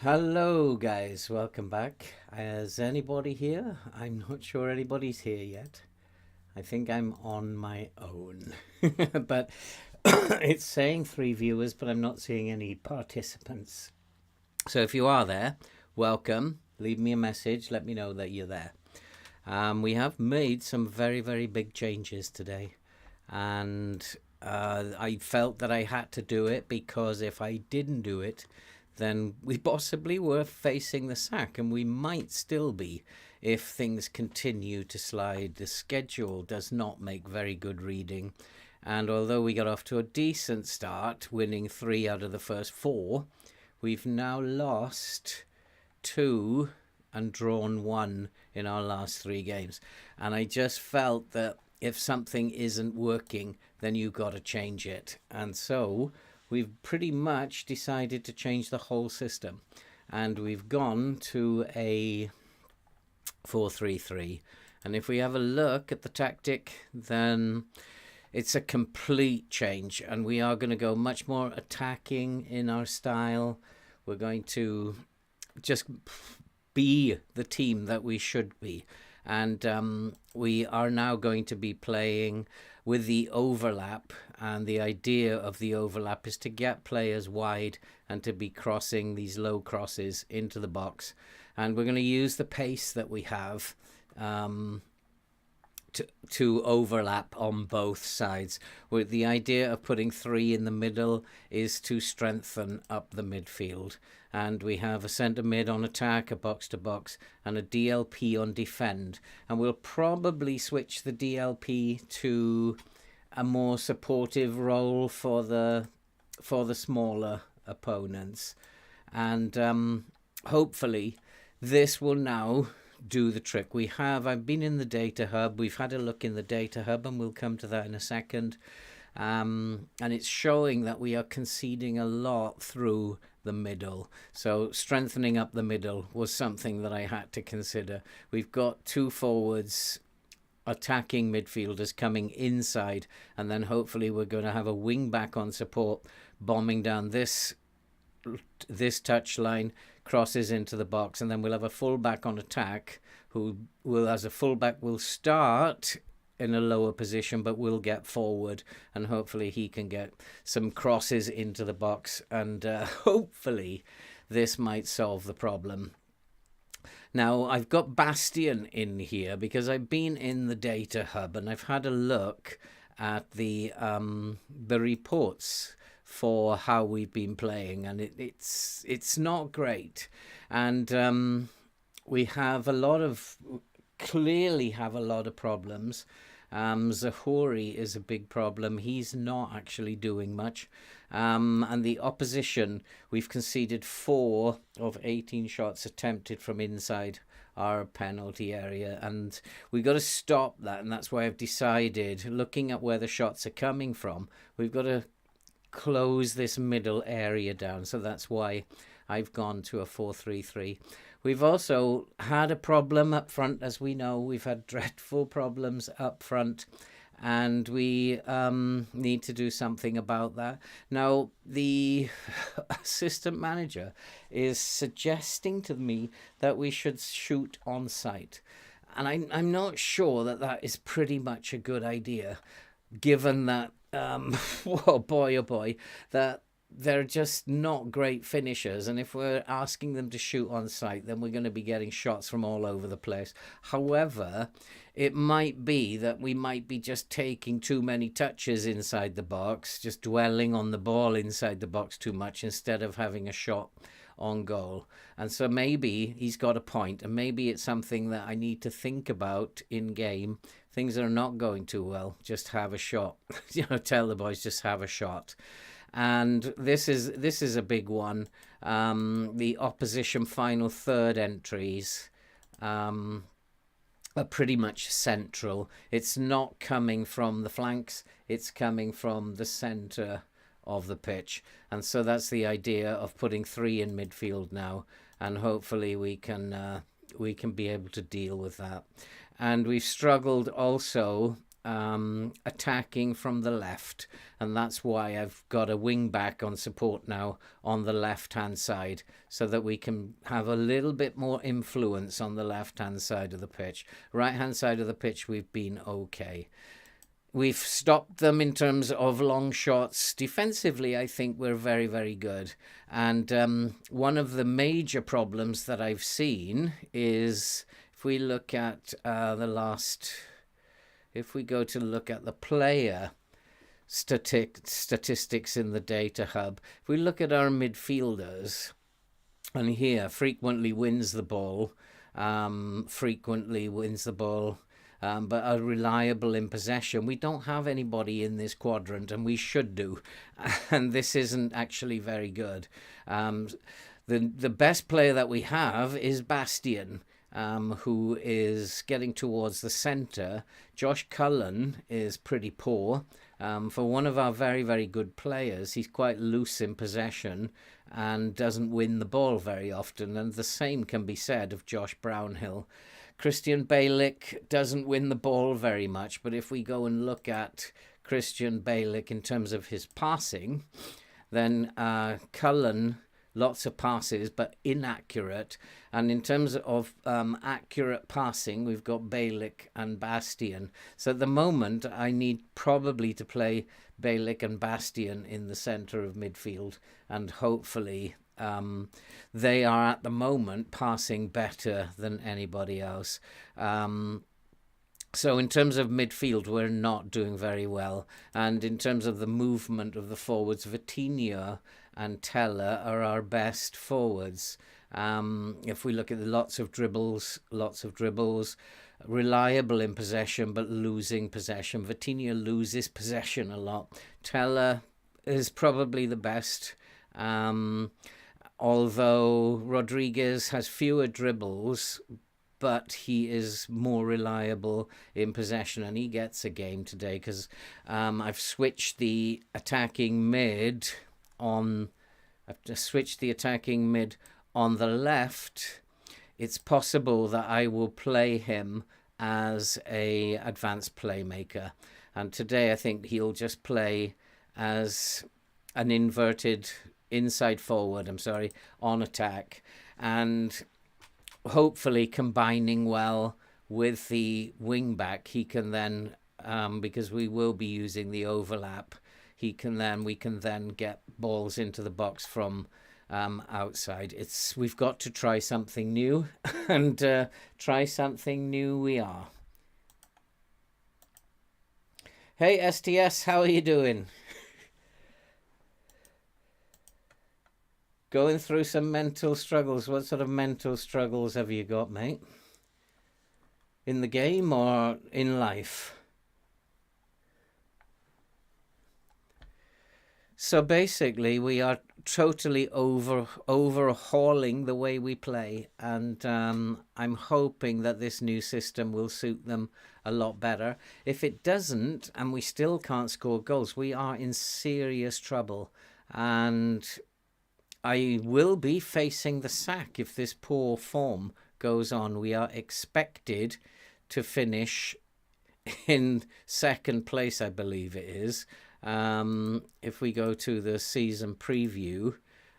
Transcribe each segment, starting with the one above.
Hello, guys. Welcome back. Is anybody here? I'm not sure anybody's here yet. I think I'm on my own. But it's saying 3 viewers, but I'm not seeing any participants. So if you are there, welcome. Leave me a message. Let me know that you're there. We have made some very, very big changes today. And I felt that I had to do it because if I didn't do it, then we possibly were facing the sack, and we might still be if things continue to slide. The schedule does not make very good reading, and although we got off to a decent start, winning 3 out of the first 4, we've now lost 2 and drawn 1 in our last 3 games. And I just felt that if something isn't working, then you've got to change it. And so we've pretty much decided to change the whole system. And we've gone to a 4-3-3. And if we have a look at the tactic, then it's a complete change. And we are going to go much more attacking in our style. We're going to just be the team that we should be. And we are now going to be playing with the overlap, and the idea of the overlap is to get players wide and to be crossing these low crosses into the box. And we're going to use the pace that we have to overlap on both sides. With the idea of putting 3 in the middle is to strengthen up the midfield. And we have a centre mid on attack, a box to box, and a DLP on defend. And we'll probably switch the DLP to a more supportive role for the smaller opponents. And hopefully this will now do the trick. I've been in the data hub. We've had a look in the data hub, and we'll come to that in a second. And it's showing that we are conceding a lot through the middle. So strengthening up the middle was something that I had to consider. We've got 2 forwards, attacking midfielders coming inside, and then hopefully we're going to have a wing back on support, bombing down this touch line, crosses into the box, and then we'll have a fullback on attack who will, as a fullback, will start in a lower position but will get forward, and hopefully he can get some crosses into the box, and hopefully this might solve the problem. Now I've got Bastion in here because I've been in the data hub and I've had a look at the reports for how we've been playing, and it's not great. And we clearly have a lot of problems. Zahori is a big problem. He's not actually doing much. And the opposition, we've conceded 4 of 18 shots attempted from inside our penalty area, and we've got to stop that. And that's why I've decided, looking at where the shots are coming from, we've got to close this middle area down. So that's why I've gone to a 4-3-3. We've also had a problem up front, as we know. We've had dreadful problems up front, and we need to do something about that. Now, the assistant manager is suggesting to me that we should shoot on sight. And I'm not sure that that is pretty much a good idea, given that, oh boy, that they're just not great finishers, and if we're asking them to shoot on sight, then we're going to be getting shots from all over the place. However, it might be that we might be just taking too many touches inside the box, just dwelling on the ball inside the box too much instead of having a shot on goal. And so maybe he's got a point, and maybe it's something that I need to think about in game. Things are not going too well, just have a shot. Tell the boys, just have a shot. And this is a big one. The opposition final third entries are pretty much central. It's not coming from the flanks, it's coming from the centre of the pitch. And so that's the idea of putting 3 in midfield now, and hopefully we can be able to deal with that. And we've struggled also attacking from the left, and that's why I've got a wing back on support now on the left hand side, so that we can have a little bit more influence on the left hand side of the pitch. Right hand side of the pitch, we've been okay. We've stopped them in terms of long shots. Defensively, I think we're very, very good. And one of the major problems that I've seen is, if we look at if we go to look at the player statistics in the data hub, if we look at our midfielders, and here, frequently wins the ball, but are reliable in possession. We don't have anybody in this quadrant, and we should do. And this isn't actually very good. The best player that we have is Bastian, who is getting towards the centre. Josh Cullen is pretty poor. For one of our very, very good players, he's quite loose in possession and doesn't win the ball very often. And the same can be said of Josh Brownhill. Christian Balick doesn't win the ball very much, but if we go and look at Christian Balick in terms of his passing, then Cullen, lots of passes, but inaccurate. And in terms of accurate passing, we've got Balick and Bastian. So at the moment, I need probably to play Balick and Bastian in the centre of midfield, and hopefully they are at the moment passing better than anybody else. So in terms of midfield, we're not doing very well. And in terms of the movement of the forwards, Vitinha and Teller are our best forwards. If we look at lots of dribbles, reliable in possession, but losing possession. Vitinha loses possession a lot. Teller is probably the best. Although Rodriguez has fewer dribbles, but he is more reliable in possession, and he gets a game today because I've switched the attacking mid on. I've just switched the attacking mid on the left. It's possible that I will play him as a advanced playmaker, and today I think he'll just play as an inverted inside forward, on attack, and hopefully combining well with the wing back, he can then, because we will be using the overlap, we can then get balls into the box from outside. We've got to try something new, and try something new we are. Hey STS, how are you doing? Going through some mental struggles. What sort of mental struggles have you got, mate? In the game or in life? So basically, we are totally overhauling the way we play, and I'm hoping that this new system will suit them a lot better. If it doesn't, and we still can't score goals, we are in serious trouble, and I will be facing the sack if this poor form goes on. We are expected to finish in second place, I believe it is. If we go to the season preview,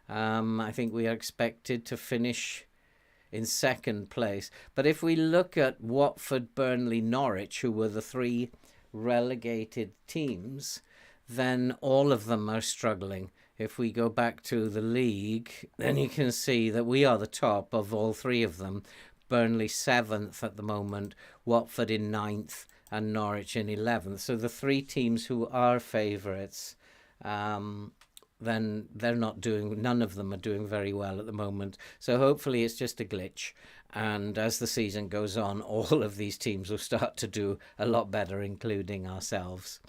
I think we are expected to finish in second place. But if we look at Watford, Burnley, Norwich, who were the three relegated teams, then all of them are struggling. If we go back to the league, then you can see that we are the top of all three of them. Burnley 7th at the moment, Watford in 9th, and Norwich in 11th. So the three teams who are favourites, then none of them are doing very well at the moment. So hopefully it's just a glitch. And as the season goes on, all of these teams will start to do a lot better, including ourselves.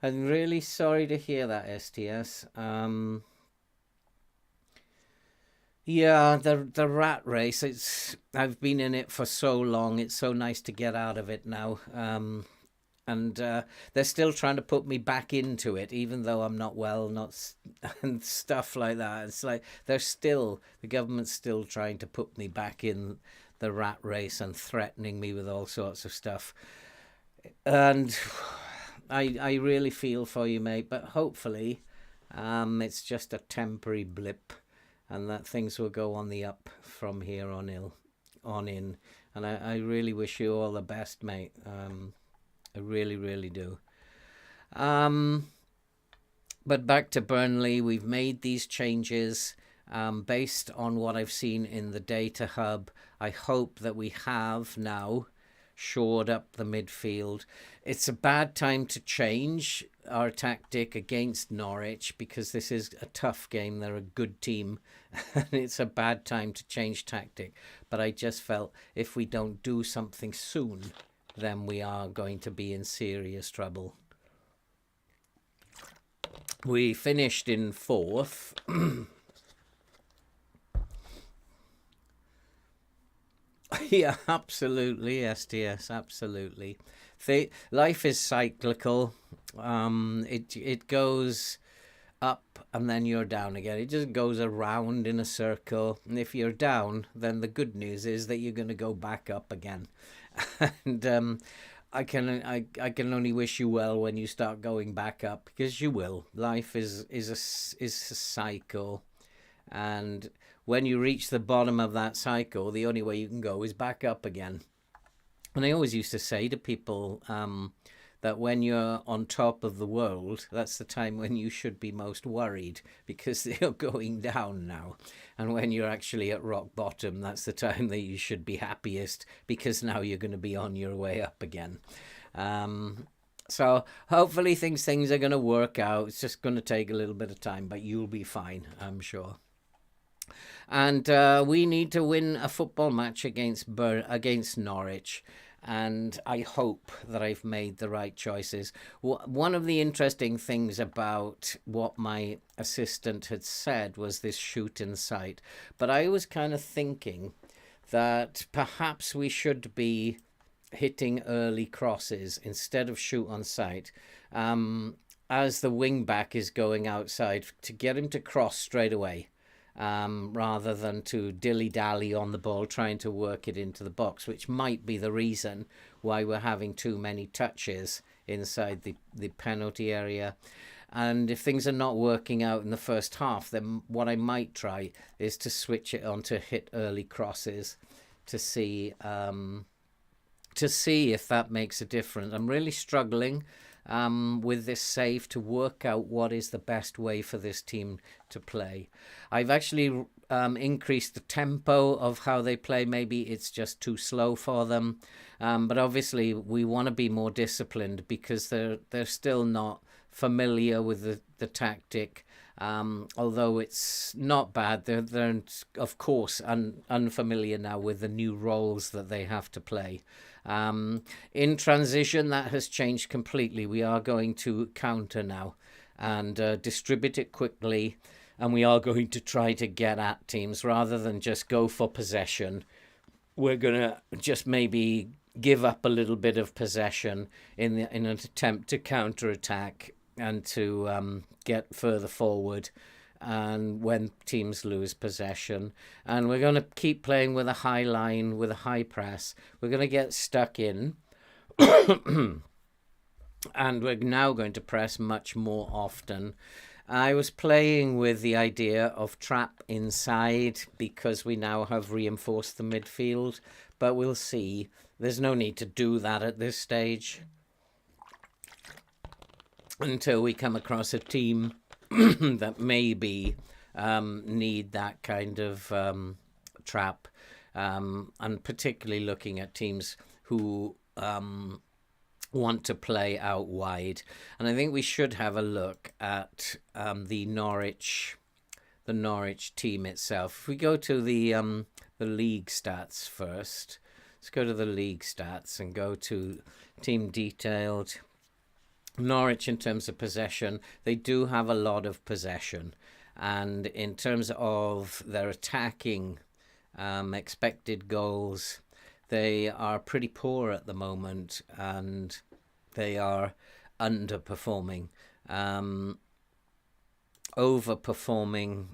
I'm really sorry to hear that, STS. Yeah, the rat race, I've been in it for so long. It's so nice to get out of it now. And they're still trying to put me back into it, even though I'm not well, and stuff like that. It's like the government's still trying to put me back in the rat race and threatening me with all sorts of stuff. And I really feel for you, mate, but hopefully it's just a temporary blip and that things will go on the up from here on in. And I really wish you all the best, mate. I really, really do. Um, but back to Burnley, we've made these changes based on what I've seen in the data hub. I hope that we have now shored up the midfield. It's a bad time to change our tactic against Norwich because this is a tough game. They're a good team and it's a bad time to change tactic. But I just felt if we don't do something soon, then we are going to be in serious trouble. We finished in fourth. Yeah, absolutely, STS, absolutely. Life is cyclical. It goes up and then you're down again. It just goes around in a circle. And if you're down, then the good news is that you're going to go back up again. And I can only wish you well when you start going back up because you will. Life is a cycle, and when you reach the bottom of that cycle, the only way you can go is back up again. And I always used to say to people that when you're on top of the world, that's the time when you should be most worried because you're going down now. And when you're actually at rock bottom, that's the time that you should be happiest because now you're going to be on your way up again. So hopefully things are going to work out. It's just going to take a little bit of time, but you'll be fine, I'm sure. And we need to win a football match against Norwich. And I hope that I've made the right choices. One of the interesting things about what my assistant had said was this shoot in sight. But I was kind of thinking that perhaps we should be hitting early crosses instead of shoot on sight. As the wing back is going outside to get him to cross straight away. Rather than to dilly-dally on the ball trying to work it into the box, which might be the reason why we're having too many touches inside the penalty area. And if things are not working out in the first half, then what I might try is to switch it on to hit early crosses to see if that makes a difference. I'm really struggling with this save to work out what is the best way for this team to play. I've actually increased the tempo of how they play. Maybe it's just too slow for them. But obviously we want to be more disciplined because they're still not familiar with the tactic. Although it's not bad, they're of course unfamiliar now with the new roles that they have to play. In transition, that has changed completely. We are going to counter now and distribute it quickly, and we are going to try to get at teams rather than just go for possession. We're going to just maybe give up a little bit of possession in an attempt to counter-attack and to get further forward and when teams lose possession. And we're going to keep playing with a high line, with a high press. We're going to get stuck in. And we're now going to press much more often. I was playing with the idea of trap inside because we now have reinforced the midfield, but we'll see. There's no need to do that at this stage until we come across a team that maybe need that kind of trap, and particularly looking at teams who want to play out wide. And I think we should have a look at the Norwich team itself. If we go to the league stats first, let's go to the league stats and go to team detailed. Norwich, in terms of possession, they do have a lot of possession, and in terms of their attacking expected goals, they are pretty poor at the moment, and they are underperforming, overperforming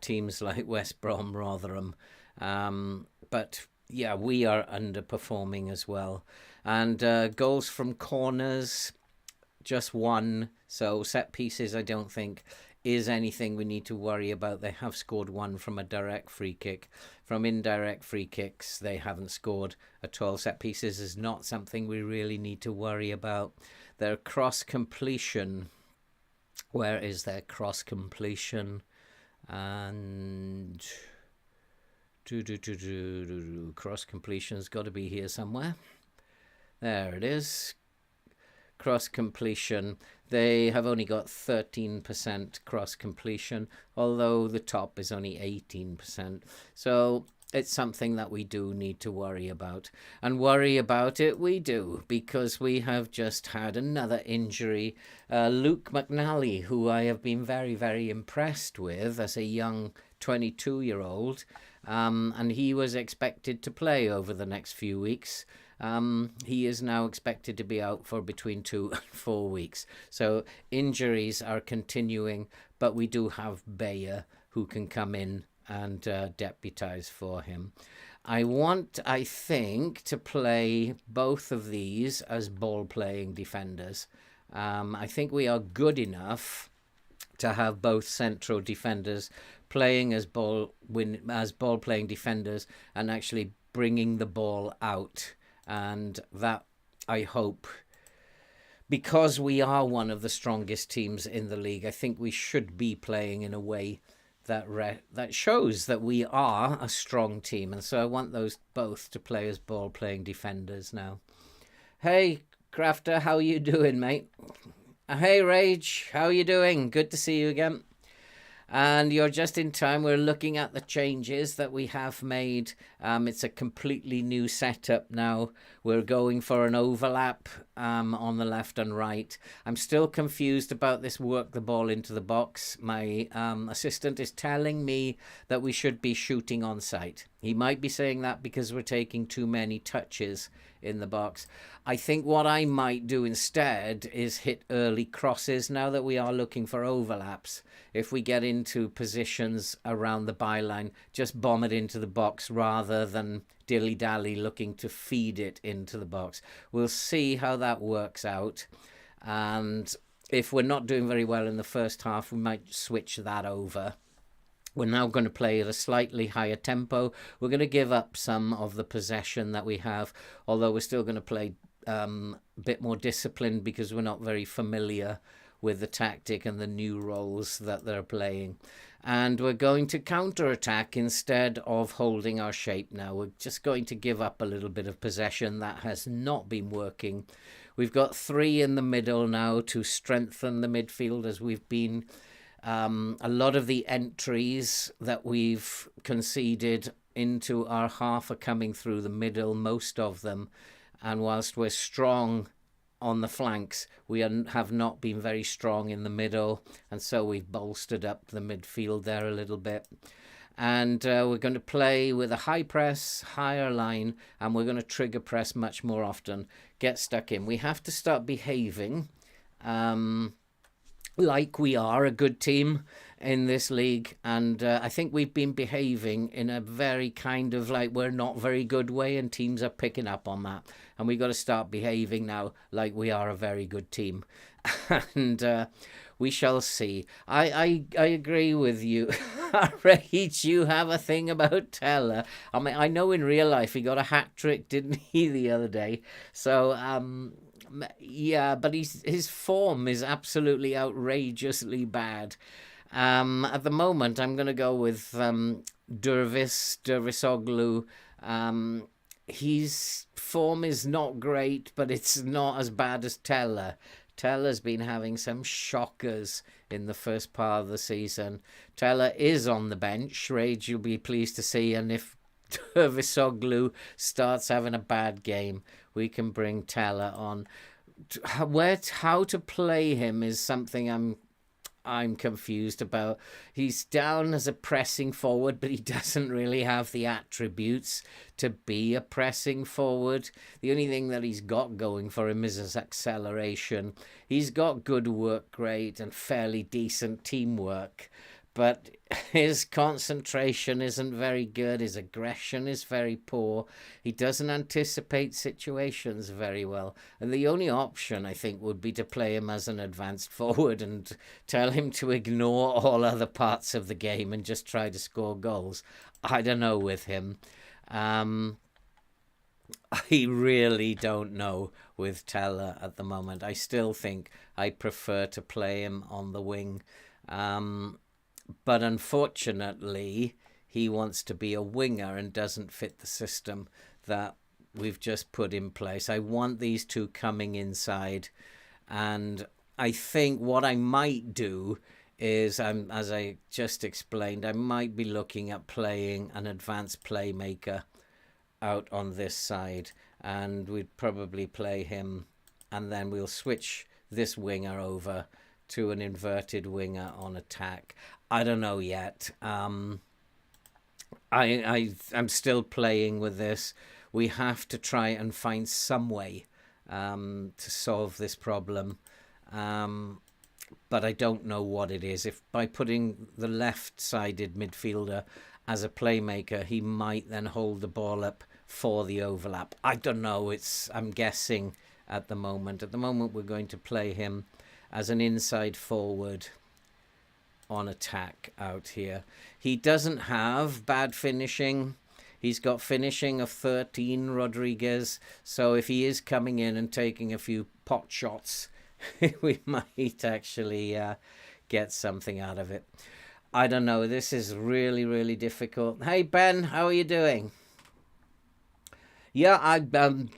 teams like West Brom, Rotherham, but yeah, we are underperforming as well. And goals from corners, just one. So set pieces, I don't think is anything we need to worry about. They have scored one from a direct free kick. From indirect free kicks, they haven't scored at all. Set pieces is not something we really need to worry about. Their cross completion, where is their cross completion? And cross completion's got to be here somewhere. There it is. Cross completion, they have only got 13% cross completion, although the top is only 18%. So it's something that we do need to worry about. And worry about it we do, because we have just had another injury. Luke McNally, who I have been very, very impressed with as a young 22-year-old, and he was expected to play over the next few weeks. He is now expected to be out for between 2 and 4 weeks. So injuries are continuing, but we do have Bayer who can come in and deputise for him. I think, to play both of these as ball-playing defenders. I think we are good enough to have both central defenders playing as ball-playing defenders and actually bringing the ball out. And that, I hope, because we are one of the strongest teams in the league, I think we should be playing in a way that shows that we are a strong team. And so I want those both to play as ball-playing defenders now. Hey, Crafter, how you doing, mate? Hey, Rage, how you doing? Good to see you again. And you're just in time. We're looking at the changes that we have made. It's a completely new setup now. We're going for an overlap on the left and right. I'm still confused about this work the ball into the box. My assistant is telling me that we should be shooting on sight. He might be saying that because we're taking too many touches in the box. I think what I might do instead is hit early crosses now that we are looking for overlaps. If we get into positions around the byline, just bomb it into the box rather than dilly-dally looking to feed it into the box. We'll see how that works out. And if we're not doing very well in the first half, we might switch that over. We're now going to play at a slightly higher tempo. We're going to give up some of the possession that we have, although we're still going to play a bit more disciplined because we're not very familiar with the tactic and the new roles that they're playing. And we're going to counter-attack instead of holding our shape now. We're just going to give up a little bit of possession. That has not been working. We've got 3 in the middle now to strengthen the midfield as we've been. A lot of the entries that we've conceded into our half are coming through the middle, most of them. And whilst we're strong on the flanks, we have not been very strong in the middle. And so we've bolstered up the midfield there a little bit. And we're going to play with a high press, higher line, and we're going to trigger press much more often, get stuck in. We have to start behaving like we are a good team in this league, and I think we've been behaving in a very kind of like we're not very good way, and teams are picking up on that, and we've got to start behaving now like we are a very good team. And we shall see. I agree with you. Rage, you have a thing about Teller. I mean, I know in real life he got a hat-trick, didn't he, the other day? So yeah, but his form is absolutely outrageously bad. At the moment, I'm going to go with Dervisoglu. His form is not great, but it's not as bad as Teller. Teller's been having some shockers in the first part of the season. Teller is on the bench. Rage, you'll be pleased to see. And if Dervisoglu starts having a bad game, we can bring Teller on. How to play him is something I'm confused about. He's down as a pressing forward, but he doesn't really have the attributes to be a pressing forward. The only thing that he's got going for him is his acceleration. He's got good work rate and fairly decent teamwork, but his concentration isn't very good. His aggression is very poor. He doesn't anticipate situations very well. And the only option, I think, would be to play him as an advanced forward and tell him to ignore all other parts of the game and just try to score goals. I don't know with him. I really don't know with Teller at the moment. I still think I prefer to play him on the wing. But unfortunately, he wants to be a winger and doesn't fit the system that we've just put in place. I want these two coming inside. And I think what I might do is, as I just explained, I might be looking at playing an advanced playmaker out on this side, and we'd probably play him, and then we'll switch this winger over to an inverted winger on attack. I don't know yet. I'm still playing with this. We have to try and find some way to solve this problem, but I don't know what it is. If by putting the left-sided midfielder as a playmaker, he might then hold the ball up for the overlap. I don't know. I'm guessing at the moment. At the moment, we're going to play him as an inside forward on attack out here. He doesn't have bad finishing. He's got finishing of 13, Rodriguez. So if he is coming in and taking a few pot shots, we might actually get something out of it. I don't know. This is really, really difficult. Hey, Ben, how are you doing? Yeah,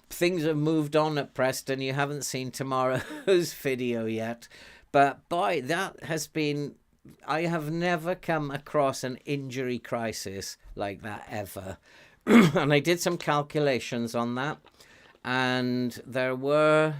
things have moved on at Preston. You haven't seen tomorrow's video yet. But boy, that has been... I have never come across an injury crisis like that ever. And I did some calculations on that. And there were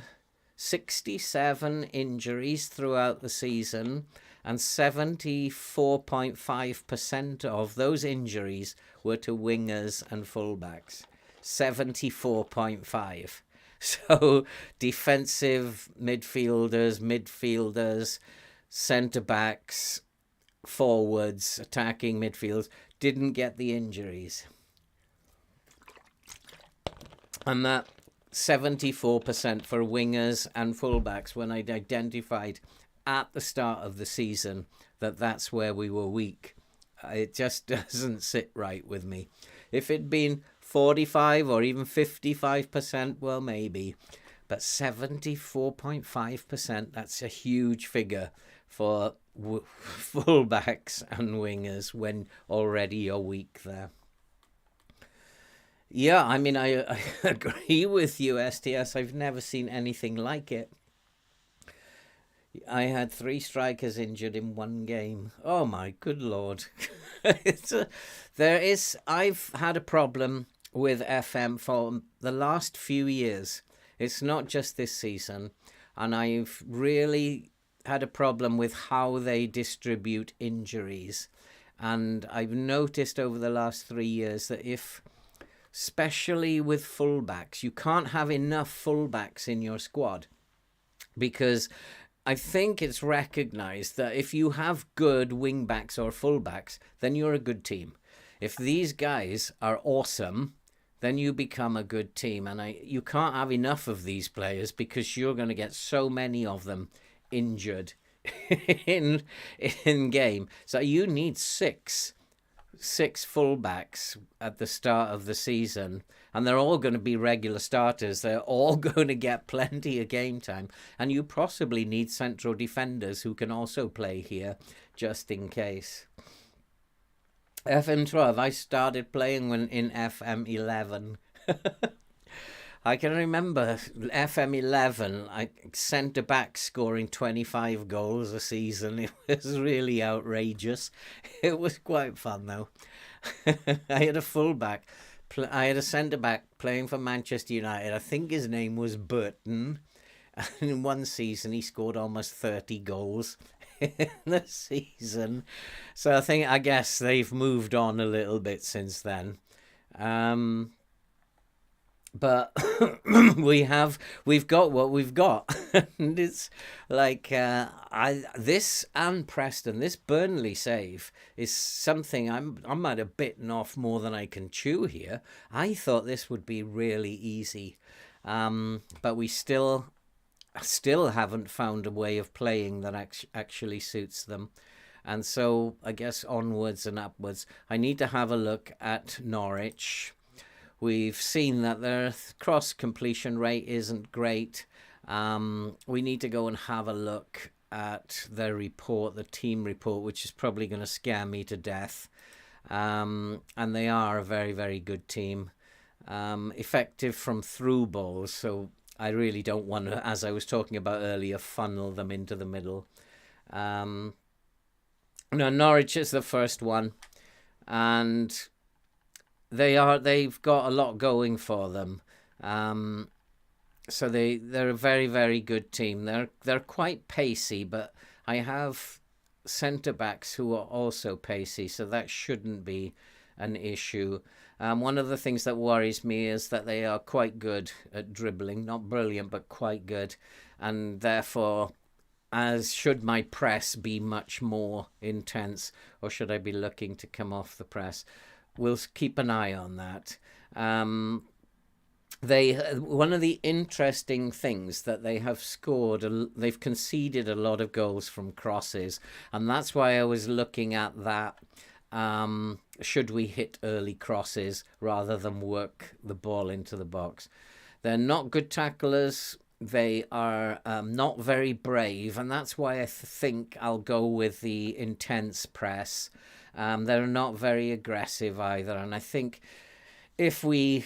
67 injuries throughout the season. And 74.5% of those injuries were to wingers and fullbacks. 74.5. So defensive midfielders, centre-backs, forwards, attacking midfields didn't get the injuries. And that 74% for wingers and fullbacks, when I'd identified at the start of the season that that's where we were weak. It just doesn't sit right with me. If it'd been 45 or even 55%, well, maybe. But 74.5%, that's a huge figure for fullbacks and wingers when already you're weak there. Yeah, I mean, I agree with you, STS. I've never seen anything like it. I had 3 strikers injured in one game. Oh, my good Lord. I've had a problem with FM for the last few years. It's not just this season. And I've really had a problem with how they distribute injuries. And I've noticed over the last 3 years that especially with fullbacks, you can't have enough fullbacks in your squad, because I think it's recognized that if you have good wingbacks or fullbacks, then you're a good team. If these guys are awesome, then you become a good team. And you can't have enough of these players because you're going to get so many of them injured in game. So you need six fullbacks at the start of the season, and they're all going to be regular starters. They're all going to get plenty of game time, and you possibly need central defenders who can also play here just in case. FM12, I started playing when in FM11. I can remember FM11, centre-back scoring 25 goals a season. It was really outrageous. It was quite fun, though. I had a full-back. I had a centre-back playing for Manchester United. I think his name was Burton. And in one season, he scored almost 30 goals in the season. So I guess they've moved on a little bit since then. but we've got what we've got. And it's like I this and Preston, this Burnley save is something I might have bitten off more than I can chew here. I thought this would be really easy, but we still haven't found a way of playing that actually suits them. And so I guess onwards and upwards. I need to have a look at Norwich. We've seen that their cross completion rate isn't great. We need to go and have a look at their report, the team report, which is probably going to scare me to death. And they are a very, very good team. Effective from through balls, so I really don't want to, as I was talking about earlier, funnel them into the middle. No, Norwich is the first one, and they've got a lot going for them. So they're a very, very good team. They're quite pacey, but I have centre backs who are also pacey, so that shouldn't be an issue. One of the things that worries me is that they are quite good at dribbling, not brilliant, but quite good, and therefore, as should my press be much more intense, or should I be looking to come off the press? We'll keep an eye on that. One of the interesting things that they have scored, they've conceded a lot of goals from crosses, and that's why I was looking at that. Should we hit early crosses rather than work the ball into the box? They're not good tacklers. They are not very brave, and that's why I think I'll go with the intense press. They're not very aggressive either, and I think if we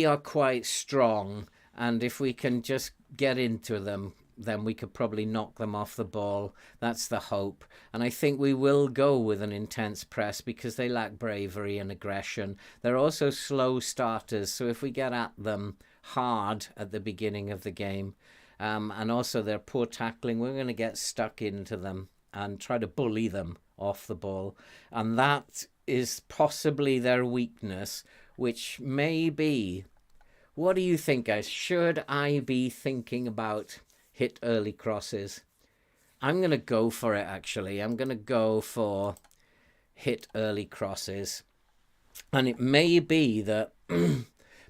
are quite strong and if we can just get into them, then we could probably knock them off the ball. That's the hope. And I think we will go with an intense press because they lack bravery and aggression. They're also slow starters, so if we get at them hard at the beginning of the game, and also their poor tackling, we're going to get stuck into them and try to bully them off the ball. And that is possibly their weakness, which may be... What do you think, guys? Should I be thinking about hit early crosses? I'm going to go for it, actually. I'm going to go for hit early crosses. And it may be that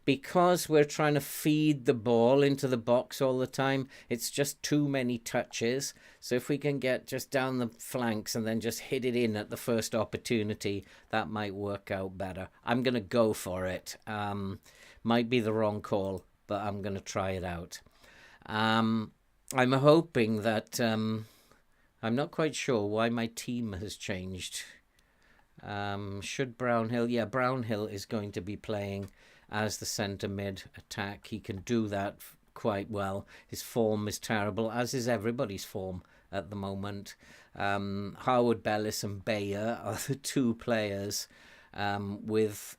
because we're trying to feed the ball into the box all the time, it's just too many touches. So if we can get just down the flanks and then just hit it in at the first opportunity, that might work out better. I'm going to go for it. Might be the wrong call, but I'm going to try it out. I'm hoping that... I'm not quite sure why my team has changed. Should Brownhill... Yeah, Brownhill is going to be playing as the centre mid attack. He can do that quite well. His form is terrible, as is everybody's form at the moment. Howard Bellis and Bayer are the two players with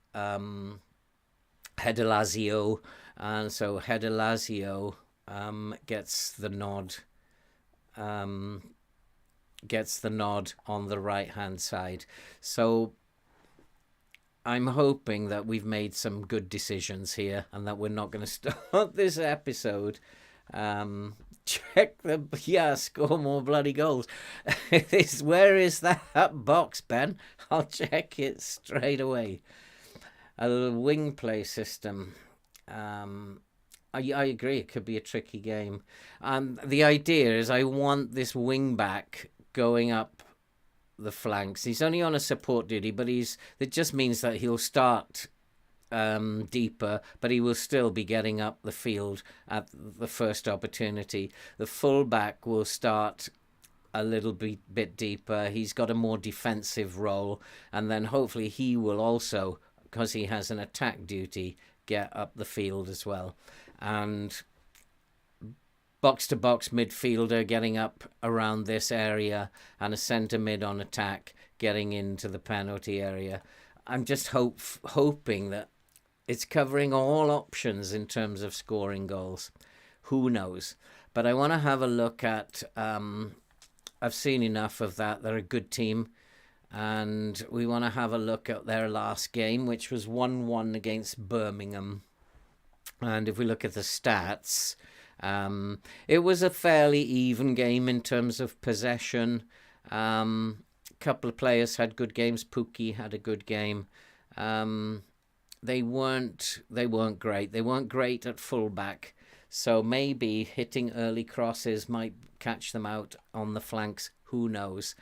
Hedalazio, and so Hedalazio gets the nod. Gets the nod on the right hand side. So I'm hoping that we've made some good decisions here and that we're not going to start this episode. Check score more bloody goals. Where is that box, Ben? I'll check it straight away. A little wing play system. I agree, it could be a tricky game. The idea is I want this wing back going up the flanks. He's only on a support duty, but it just means that he'll start deeper, but he will still be getting up the field at the first opportunity. The fullback will start a little bit deeper. He's got a more defensive role, and then hopefully he will also, because he has an attack duty, get up the field as well. And box-to-box midfielder getting up around this area, and a centre mid on attack getting into the penalty area. I'm just hoping that it's covering all options in terms of scoring goals. Who knows? But I want to have a look at... I've seen enough of that. They're a good team. And we want to have a look at their last game, which was 1-1 against Birmingham. And if we look at the stats, it was a fairly even game in terms of possession. Couple of players had good games. Pookie had a good game. They weren't great. They weren't great at fullback. So maybe hitting early crosses might catch them out on the flanks. Who knows?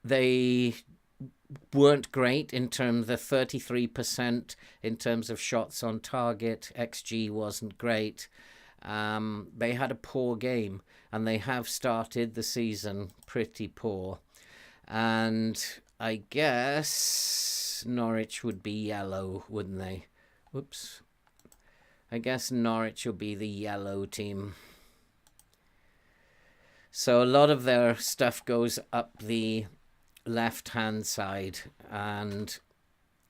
They weren't great in terms of 33% in terms of shots on target. XG wasn't great. They had a poor game, and they have started the season pretty poor. And I guess Norwich would be yellow, wouldn't they? Whoops. I guess Norwich will be the yellow team. So a lot of their stuff goes up the left-hand side, and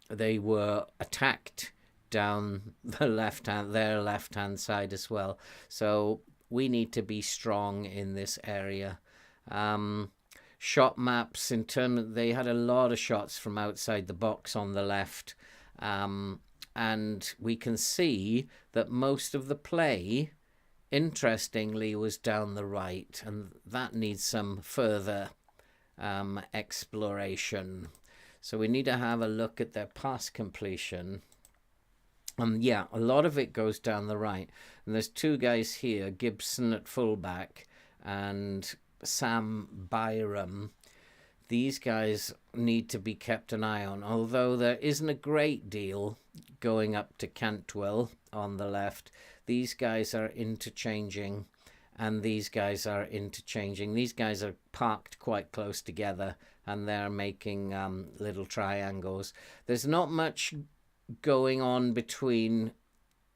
they were attacked down their left-hand side as well. So we need to be strong in this area. Shot maps, in terms, they had a lot of shots from outside the box on the left, and we can see that most of the play, interestingly, was down the right, and that needs some further exploration. So we need to have a look at their pass completion. Yeah, a lot of it goes down the right, and there's two guys here, Gibson at fullback and Sam Byram. These guys need to be kept an eye on, although there isn't a great deal going up to Cantwell on the left. These guys are interchanging, and these guys are interchanging. These guys are parked quite close together, and they're making little triangles. There's not much going on between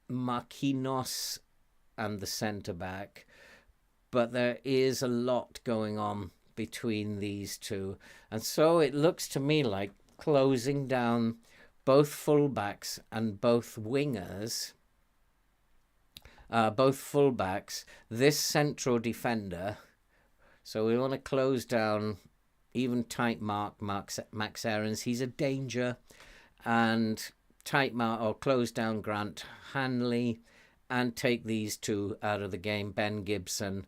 Marquinhos and the centre-back, but there is a lot going on between these two. And so it looks to me like closing down both fullbacks and both wingers, this central defender. So we want to close down, even tight mark Max Aarons. He's a danger. And tight mark or close down Grant Hanley, and take these two out of the game, Ben Gibson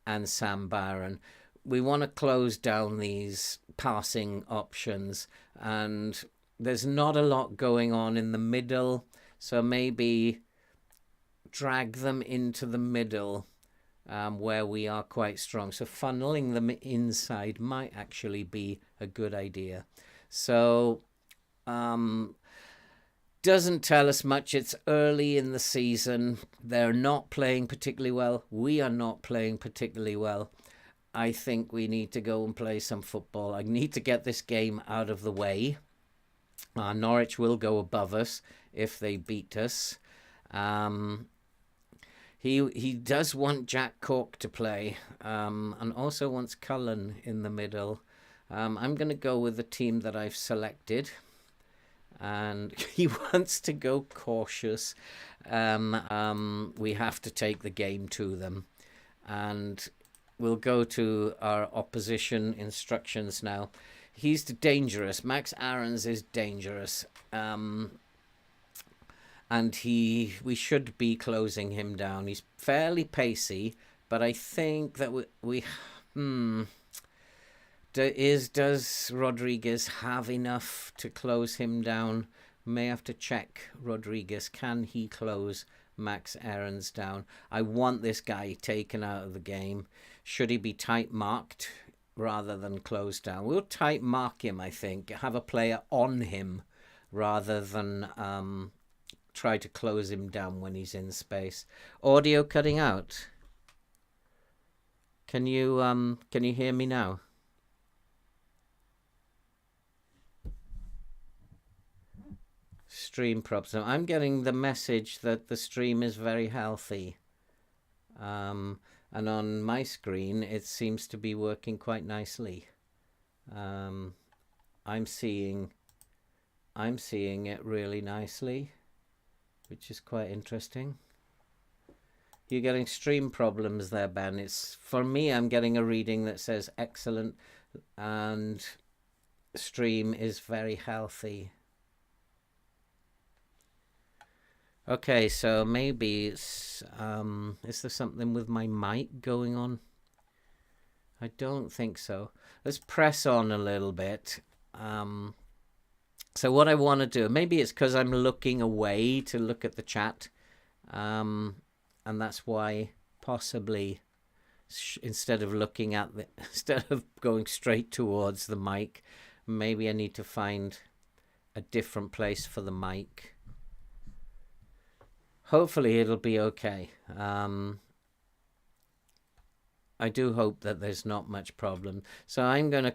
and Sam Byron. We want to close down these passing options, and there's not a lot going on in the middle, so maybe drag them into the middle where we are quite strong. So funneling them inside might actually be a good idea. So doesn't tell us much. It's early in the season. They're not playing particularly well. We are not playing particularly well. I think we need to go and play some football. I need to get this game out of the way. Norwich will go above us if they beat us. He does want Jack Cork to play, and also wants Cullen in the middle. I'm going to go with the team that I've selected. And he wants to go cautious. We have to take the game to them. And we'll go to our opposition instructions now. He's dangerous. Max Aarons is dangerous. And we should be closing him down. He's fairly pacey, but I think that does Rodriguez have enough to close him down? May have to check Rodriguez. Can he close Max Aarons down? I want this guy taken out of the game. Should he be tight marked rather than closed down? We'll tight mark him, I think. Have a player on him rather than try to close him down when he's in space. Audio cutting out. Can you hear me now? Stream problem. I'm getting the message that the stream is very healthy. And on my screen, it seems to be working quite nicely. I'm seeing it really nicely, which is quite interesting. You're getting stream problems there, Ben. For me, I'm getting a reading that says excellent, and stream is very healthy. Okay, so maybe it's is there something with my mic going on? I don't think so. Let's press on a little bit. Um, so what I want to do, maybe it's because I'm looking away to look at the chat, um, and that's why possibly instead of looking at the instead of going straight towards the mic, maybe I need to find a different place for the mic. Hopefully it'll be okay. I do hope that there's not much problem. So I'm gonna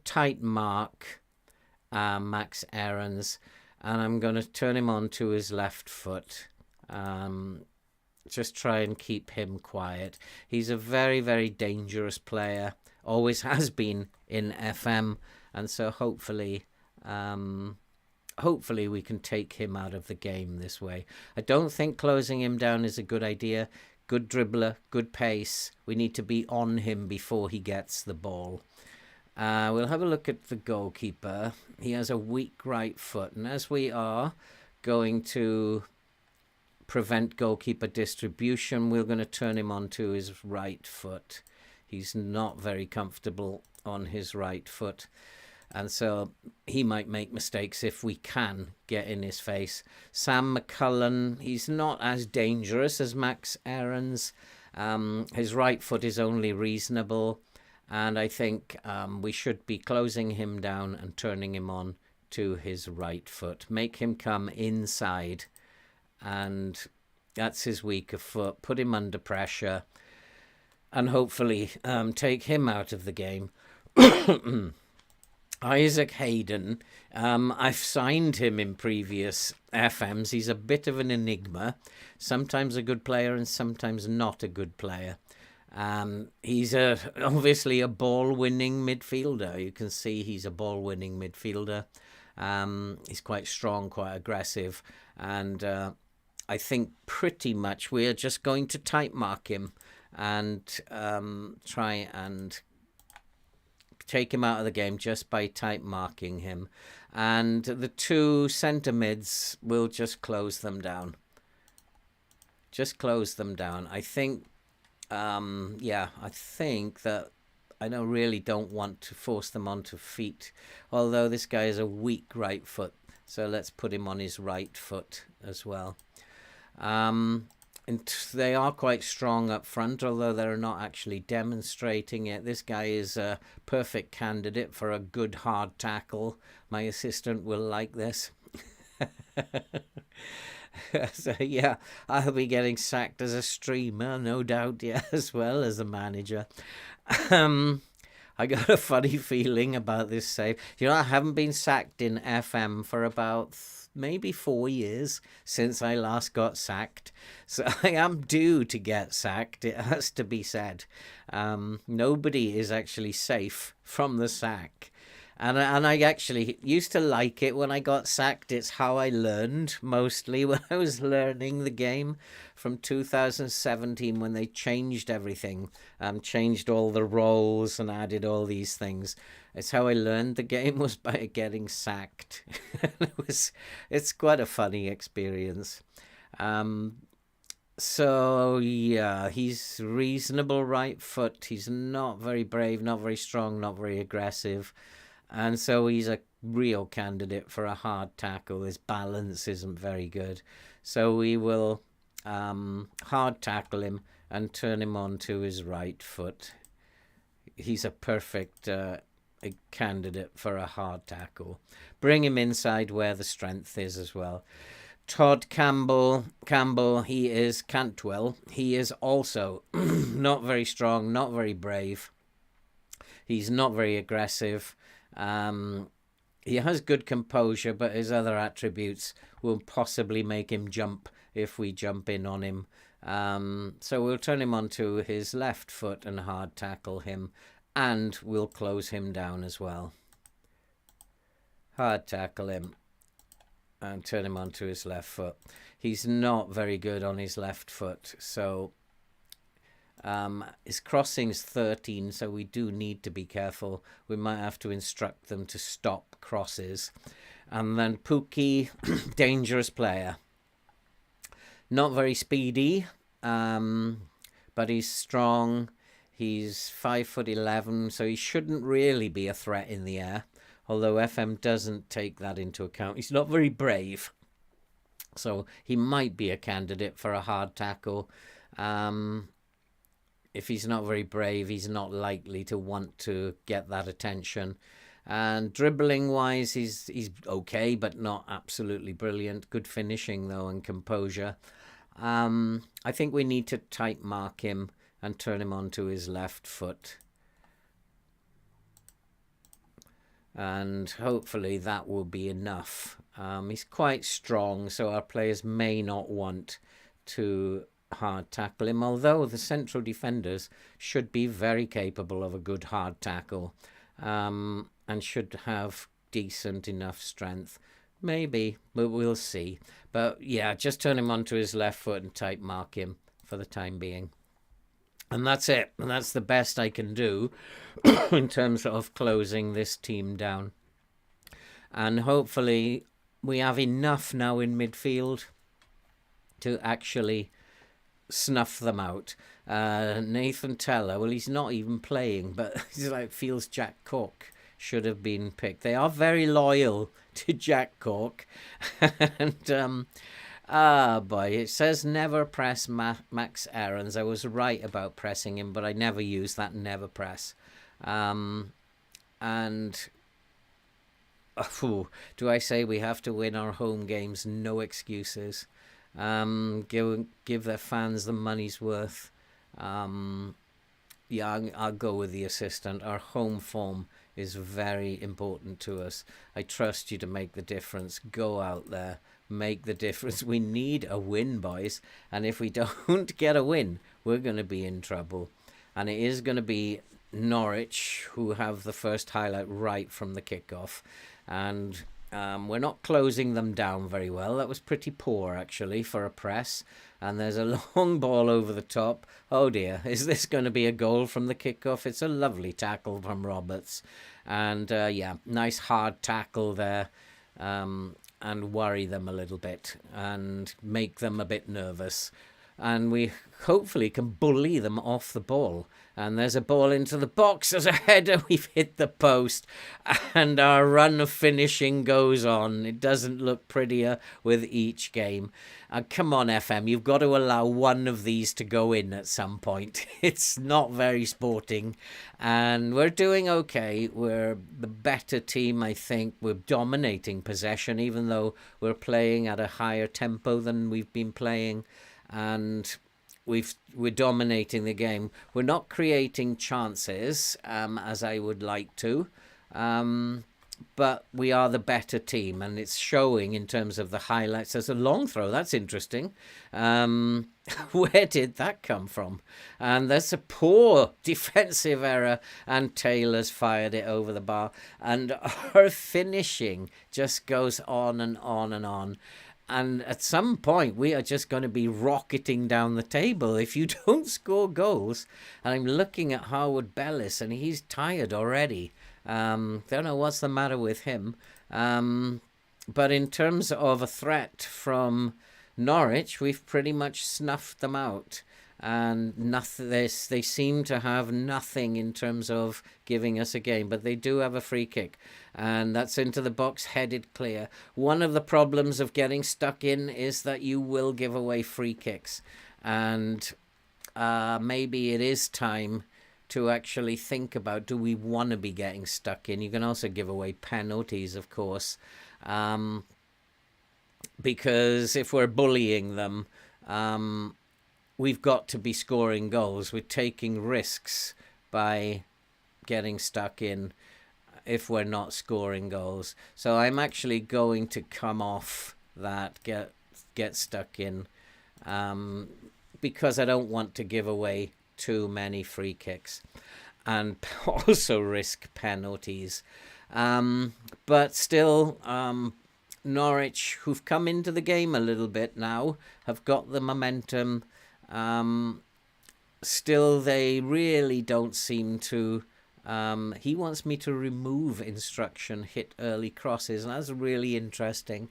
tight mark Max Aarons, and I'm gonna turn him on to his left foot. Just try and keep him quiet. He's a very, very dangerous player. Always has been in FM, and so hopefully we can take him out of the game this way. I don't think closing him down is a good idea. Good dribbler, good pace. We need to be on him before he gets the ball. We'll have a look at the goalkeeper. He has a weak right foot, and as we are going to prevent goalkeeper distribution, we're going to turn him onto his right foot. He's not very comfortable on his right foot, and so he might make mistakes if we can get in his face. Sam McCullen, he's not as dangerous as Max Aarons. His right foot is only reasonable, and I think we should be closing him down and turning him on to his right foot. Make him come inside, and that's his weaker foot. Put him under pressure, and hopefully take him out of the game. Isaac Hayden, I've signed him in previous FMs. He's a bit of an enigma, sometimes a good player and sometimes not a good player. He's obviously a ball-winning midfielder. You can see he's a ball-winning midfielder. He's quite strong, quite aggressive, and I think pretty much we're just going to tight mark him and try and take him out of the game just by tight marking him. And the two centre mids will just close them down. Just close them down. I think, I think that I don't want to force them onto feet, although this guy is a weak right foot. So let's put him on his right foot as well. And they are quite strong up front, although they're not actually demonstrating it. This guy is a perfect candidate for a good hard tackle. My assistant will like this. So, yeah, I'll be getting sacked as a streamer, no doubt, yeah, as well as a manager. I got a funny feeling about this save. I haven't been sacked in FM for about maybe 4 years since I last got sacked. So I am due to get sacked, it has to be said. Nobody is actually safe from the sack. And I actually used to like it when I got sacked. It's how I learned, mostly when I was learning the game from 2017 when they changed everything, changed all the roles and added all these things. It's how I learned the game, was by getting sacked. It's quite a funny experience. So yeah, he's reasonable right foot. He's not very brave, not very strong, not very aggressive. And so he's a real candidate for a hard tackle. His balance isn't very good. So we will hard tackle him and turn him on to his right foot. He's a perfect candidate for a hard tackle. Bring him inside where the strength is as well. Todd Campbell, he is Cantwell. He is also not very strong, not very brave. He's not very aggressive. He has good composure, but his other attributes will possibly make him jump if we jump in on him. So we'll turn him onto his left foot and hard tackle him, and we'll close him down as well. Hard tackle him and turn him onto his left foot. He's not very good on his left foot, so his crossing's 13, so we do need to be careful. We might have to instruct them to stop crosses. And then Pookie, dangerous player. Not very speedy, but he's strong. He's 5'11", so he shouldn't really be a threat in the air. Although FM doesn't take that into account. He's not very brave, so he might be a candidate for a hard tackle. If he's not very brave, he's not likely to want to get that attention. And dribbling wise, he's okay, but not absolutely brilliant. Good finishing though, and composure. I think we need to tight mark him and turn him onto his left foot. And hopefully that will be enough. He's quite strong, so our players may not want to hard tackle him, although the central defenders should be very capable of a good hard tackle, and should have decent enough strength. Maybe, but we'll see. But yeah, just turn him onto his left foot and tight mark him for the time being. And that's it. And that's the best I can do in terms of closing this team down. And hopefully we have enough now in midfield to actually snuff them out. Nathan Teller, well, he's not even playing, but he's like feels Jack Cork should have been picked. They are very loyal to Jack Cork. And boy, it says never press Max Aarons. I was right about pressing him, but I never use that never press. And do I say we have to win our home games? No excuses. Give their fans the money's worth. Yeah, I'll go with the assistant. Our home form is very important to us. I trust you to make the difference. Go out there, make the difference. We need a win, boys. And if we don't get a win, we're going to be in trouble. And it is going to be Norwich who have the first highlight right from the kickoff. And we're not closing them down very well. That was pretty poor, actually, for a press. And there's a long ball over the top. Oh, dear. Is this going to be a goal from the kickoff? It's a lovely tackle from Roberts. And, yeah, nice hard tackle there. And worry them a little bit and make them a bit nervous. And we hopefully can bully them off the ball. And there's a ball into the box. There's a header. We've hit the post. And our run of finishing goes on. It doesn't look prettier with each game. Come on, FM. You've got to allow one of these to go in at some point. It's not very sporting. And we're doing okay. We're the better team, I think. We're dominating possession, even though we're playing at a higher tempo than we've been playing. And we're dominating the game. We're not creating chances as I would like to, but we are the better team, and it's showing in terms of the highlights. There's a long throw. That's interesting. Where did that come from? And there's a poor defensive error, and Taylor's fired it over the bar. And our finishing just goes on and on and on. And at some point, we are just going to be rocketing down the table if you don't score goals. And I'm looking at Harwood Bellis, and he's tired already. Don't know what's the matter with him. But in terms of a threat from Norwich, we've pretty much snuffed them out. And nothing. They seem to have nothing in terms of giving us a game, but they do have a free kick, and that's into the box, headed clear. One of the problems of getting stuck in is that you will give away free kicks, and maybe it is time to actually think about, do we want to be getting stuck in? You can also give away penalties, of course, because if we're bullying them, we've got to be scoring goals. We're taking risks by getting stuck in if we're not scoring goals. So I'm actually going to come off that get stuck in because I don't want to give away too many free kicks and also risk penalties. But still, Norwich, who've come into the game a little bit now, have got the momentum. Still, they really don't seem to. He wants me to remove instruction, hit early crosses, and that's really interesting.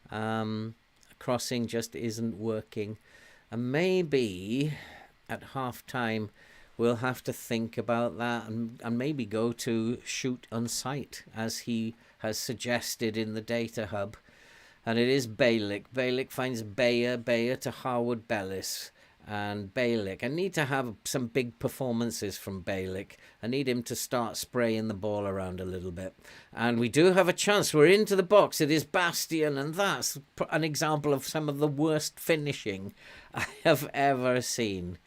Crossing just isn't working. And maybe at half time we'll have to think about that and maybe go to shoot on sight, as he has suggested in the data hub. And it is Balick. Balick finds Bayer. Bayer to Harwood Bellis. And Balick. I need to have some big performances from Balick. I need him to start spraying the ball around a little bit. And we do have a chance. We're into the box. It is Bastion. And that's an example of some of the worst finishing I have ever seen.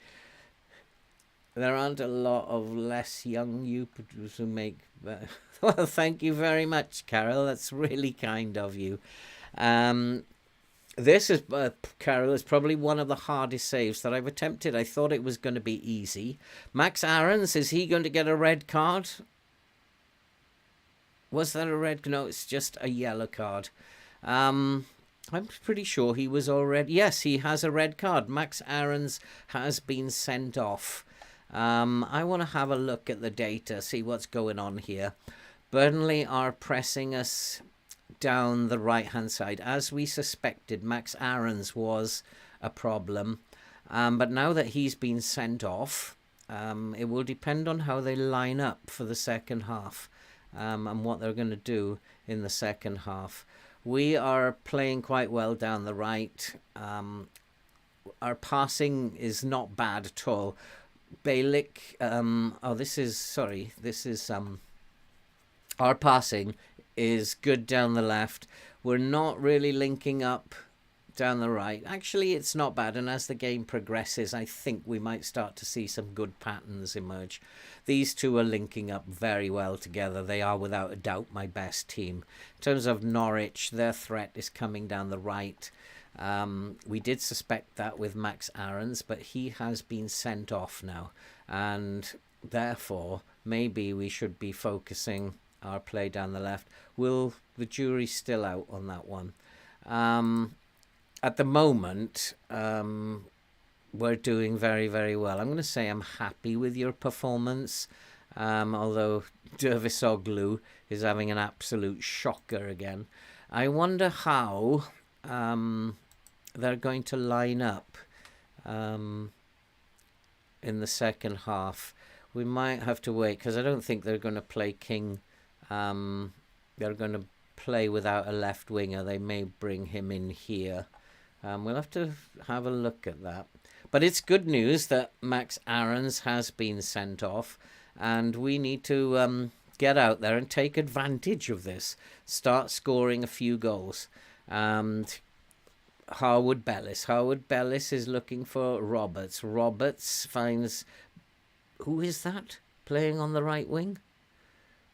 There aren't a lot of less young YouTubers who make... Well, thank you very much, Carol. That's really kind of you. This is, Carol, is probably one of the hardest saves that I've attempted. I thought it was going to be easy. Max Aarons, is he going to get a red card? Was that a red? No, it's just a yellow card. I'm pretty sure he was already... Yes, he has a red card. Max Aarons has been sent off. I want to have a look at the data, see what's going on here. Burnley are pressing us down the right-hand side. As we suspected, Max Aarons was a problem. But now that he's been sent off, it will depend on how they line up for the second half and what they're going to do in the second half. We are playing quite well down the right. Our passing is not bad at all. Balick, our passing is good down the left. We're not really linking up down the right. Actually, it's not bad, and as the game progresses, I think we might start to see some good patterns emerge. These two are linking up very well together. They are without a doubt my best team. In terms of Norwich, their threat is coming down the right. We did suspect that with Max Aarons, but he has been sent off now, and therefore maybe we should be focusing our play down the left. The jury's still out on that one. At the moment, we're doing very, very well. I'm going to say I'm happy with your performance, although Dervisoglu is having an absolute shocker again. I wonder how they're going to line up in the second half. We might have to wait, because I don't think they're going to play King. They're going to play without a left winger. They may bring him in here. We'll have to have a look at that. But it's good news that Max Aarons has been sent off, and we need to get out there and take advantage of this. Start scoring a few goals. And Harwood Bellis. Harwood Bellis is looking for Roberts. Roberts finds... Who is that playing on the right wing?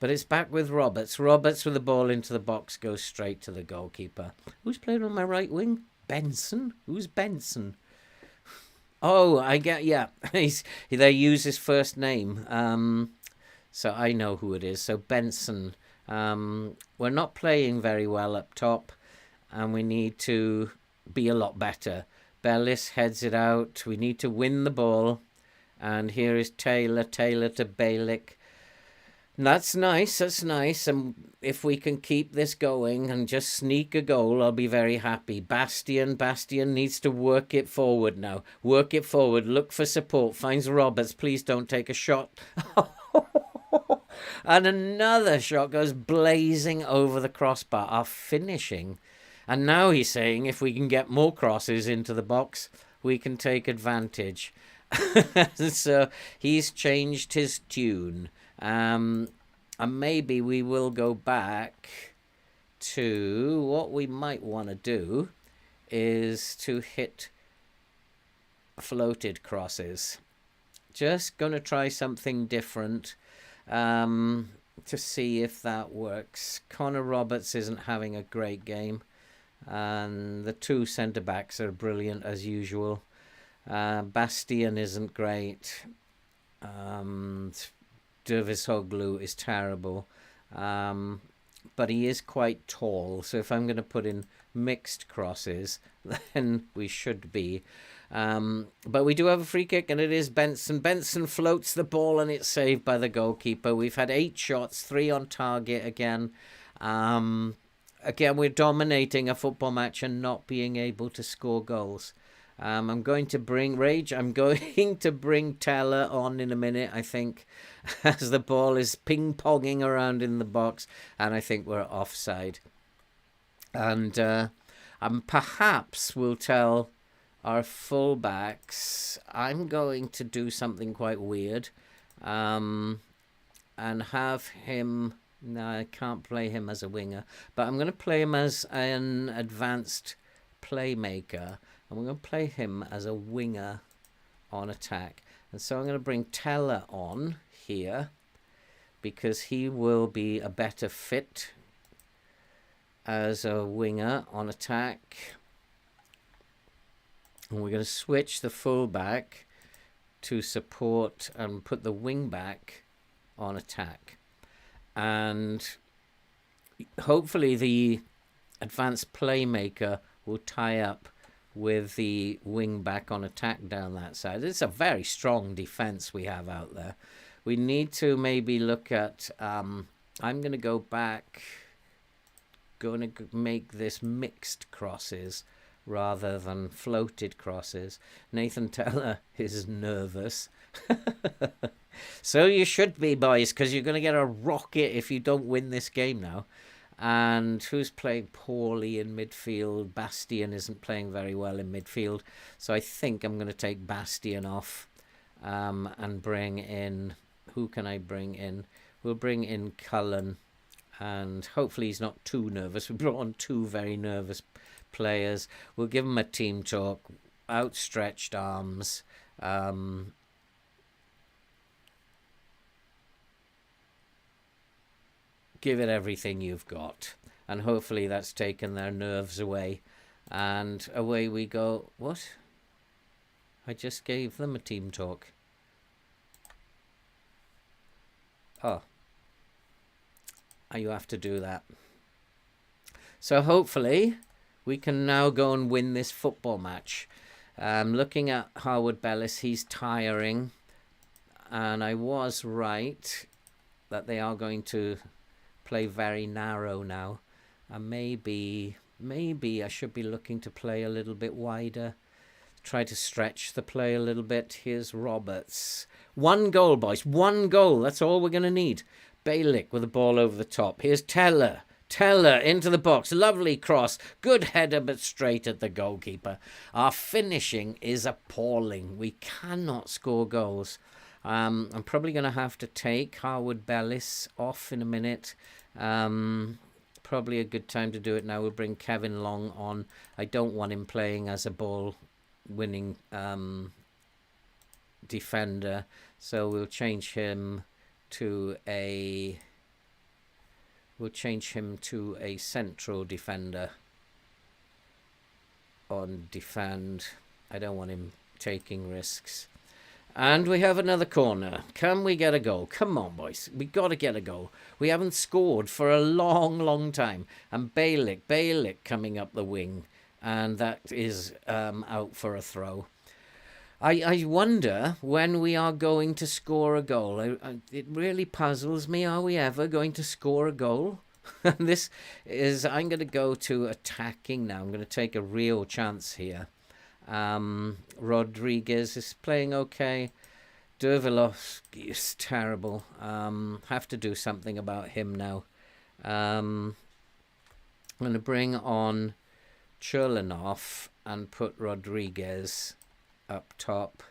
But it's back with Roberts. Roberts with the ball into the box goes straight to the goalkeeper. Who's playing on my right wing? Benson? Who's Benson? Oh, I get... Yeah, they use his first name. So I know who it is. So Benson. We're not playing very well up top, and we need to be a lot better. Bellis heads it out. We need to win the ball. And here is Taylor. Taylor to Balick. That's nice. That's nice. And if we can keep this going and just sneak a goal, I'll be very happy. Bastion needs to work it forward now. Work it forward. Look for support. Finds Roberts. Please don't take a shot. And another shot goes blazing over the crossbar. Our finishing. And now he's saying if we can get more crosses into the box, we can take advantage. So he's changed his tune. And maybe we will go back to what we might want to do is to hit floated crosses. Just going to try something different to see if that works. Connor Roberts isn't having a great game, and the two centre-backs are brilliant as usual. Bastion isn't great. Dervisoglu is terrible. But he is quite tall, so if I'm going to put in mixed crosses, then we should be. But we do have a free kick, and it is Benson. Benson floats the ball, and it's saved by the goalkeeper. We've had 8 shots, 3 on target again. Again, we're dominating a football match and not being able to score goals. I'm going to bring Rage. I'm going to bring Teller on in a minute, I think, as the ball is ping-ponging around in the box, and I think we're offside. And perhaps we'll tell our fullbacks I'm going to do something quite weird, and have him. No, I can't play him as a winger, but I'm going to play him as an advanced playmaker, and we're going to play him as a winger on attack. And so I'm going to bring Teller on here because he will be a better fit as a winger on attack. And we're going to switch the fullback to support and put the wing back on attack. And hopefully the advanced playmaker will tie up with the wing back on attack down that side. It's a very strong defense we have out there. We need to maybe look at, I'm going to go back, going to make this mixed crosses rather than floated crosses. Nathan Teller is nervous. So you should be, boys, because you're going to get a rocket if you don't win this game now. And who's playing poorly in midfield? Bastian isn't playing very well in midfield. So I think I'm going to take Bastian off and bring in... Who can I bring in? We'll bring in Cullen. And hopefully he's not too nervous. We brought on two very nervous players. We'll give him a team talk. Outstretched arms. Give it everything you've got, and hopefully that's taken their nerves away, and away we go. What? I just gave them a team talk. Oh, you have to do that. So hopefully we can now go and win this football match. Looking at Harwood Bellis, he's tiring, and I was right that they are going to play very narrow now, and maybe I should be looking to play a little bit wider, try to stretch the play a little bit. Here's Roberts. 1 goal, boys, 1 goal, that's all we're going to need. Balick with the ball over the top. Here's Teller into the box, lovely cross, good header but straight at the goalkeeper. Our finishing is appalling. We cannot score goals. I'm probably going to have to take Harwood Bellis off in a minute. Probably a good time to do it now. We'll bring Kevin Long on. I don't want him playing as a ball-winning defender, so we'll change him to a central defender on defend. I don't want him taking risks. And we have another corner. Can we get a goal? Come on, boys. We got to get a goal. We haven't scored for a long, long time. And Balick coming up the wing. And that is out for a throw. I wonder when we are going to score a goal. It really puzzles me. Are we ever going to score a goal? This is... I'm going to go to attacking now. I'm going to take a real chance here. Rodriguez is playing okay. Dervilovsky is terrible. Have to do something about him now. I'm going to bring on Churlinov and put Rodriguez up top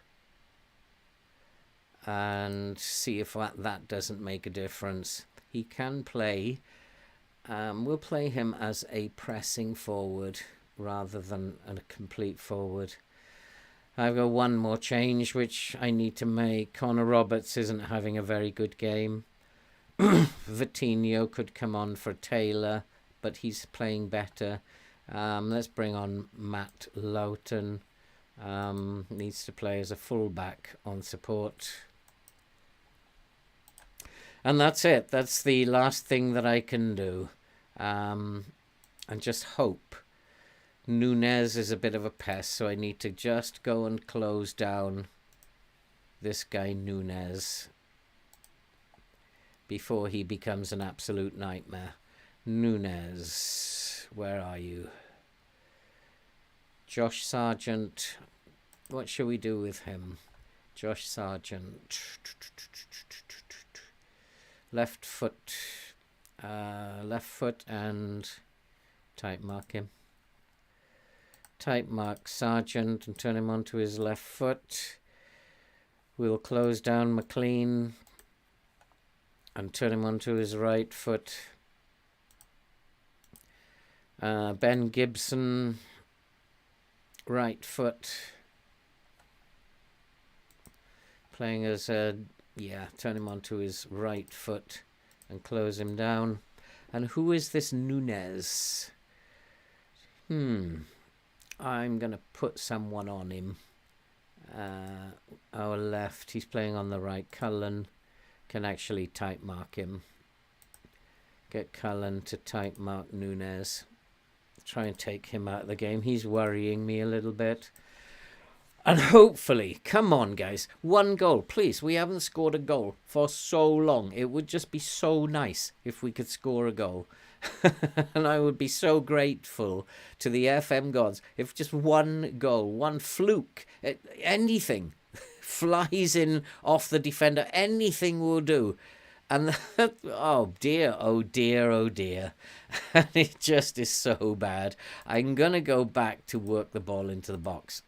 and see if that doesn't make a difference. He can play. We'll play him as a pressing forward rather than a complete forward. I've got one more change which I need to make. Connor Roberts isn't having a very good game. Vitinho could come on for Taylor, but he's playing better. Let's bring on Matt Loughton. Needs to play as a fullback on support. And that's it. That's the last thing that I can do. And just hope. Nunez is a bit of a pest, so I need to just go and close down this guy Nunez before he becomes an absolute nightmare. Nunez, where are you? Josh Sargent. What shall we do with him? Josh Sargent. Left foot. Left foot and tight mark him. Tight mark Sargent and turn him onto his left foot. We'll close down McLean and turn him onto his right foot. Ben Gibson, right foot. Playing as a, turn him onto his right foot and close him down. And who is this Nunes? I'm going to put someone on him. Our left, he's playing on the right. Cullen can actually tight mark him. Get Cullen to tight mark Nunes. Try and take him out of the game. He's worrying me a little bit. And hopefully, come on guys, 1 goal, please. We haven't scored a goal for so long. It would just be so nice if we could score a goal. And I would be so grateful to the FM gods if just 1 goal, 1 fluke, anything flies in off the defender, anything will do. And oh dear, oh dear, oh dear. And it just is so bad. I'm going to go back to work the ball into the box.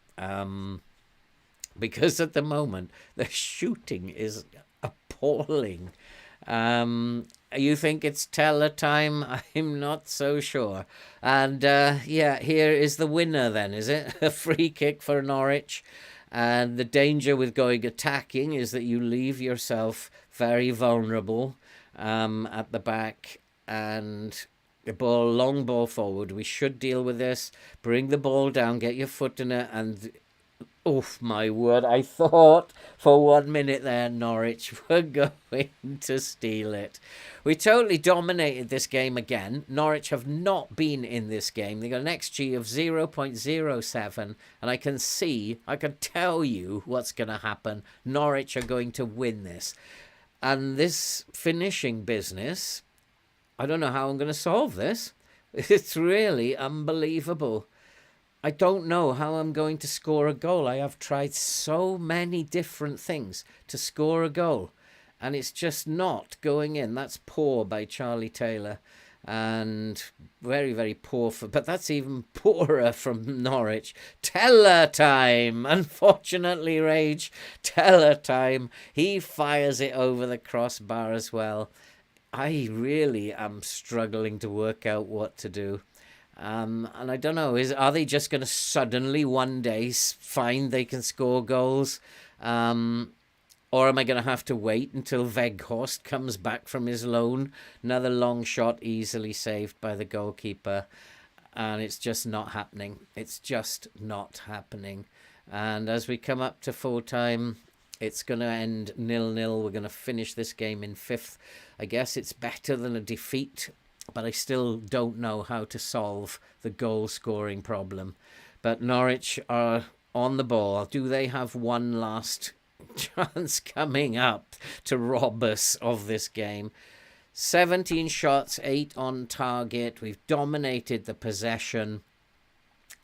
Because at the moment, the shooting is appalling. You think it's Teller time? I'm not so sure. And here is the winner then, is it? A free kick for Norwich. And the danger with going attacking is that you leave yourself very vulnerable at the back. And the ball, long ball forward. We should deal with this. Bring the ball down, get your foot in it, and oof, my word, I thought for 1 minute there Norwich were going to steal it. We totally dominated this game again. Norwich have not been in this game. They got an XG of 0.07, and I can tell you what's going to happen. Norwich are going to win this. And this finishing business, I don't know how I'm going to solve this. It's really unbelievable. I don't know how I'm going to score a goal. I have tried so many different things to score a goal, and it's just not going in. That's poor by Charlie Taylor, and very, very poor but that's even poorer from Norwich. Teller time! Unfortunately, Rage, Teller time. He fires it over the crossbar as well. I really am struggling to work out what to do. And I don't know, are they just going to suddenly one day find they can score goals? Or am I going to have to wait until Weghorst comes back from his loan? Another long shot easily saved by the goalkeeper. And it's just not happening. It's just not happening. And as we come up to full time, it's going to end 0-0. We're going to finish this game in 5th. I guess it's better than a defeat, but I still don't know how to solve the goal-scoring problem. But Norwich are on the ball. Do they have one last chance coming up to rob us of this game? 17 shots, 8 on target. We've dominated the possession.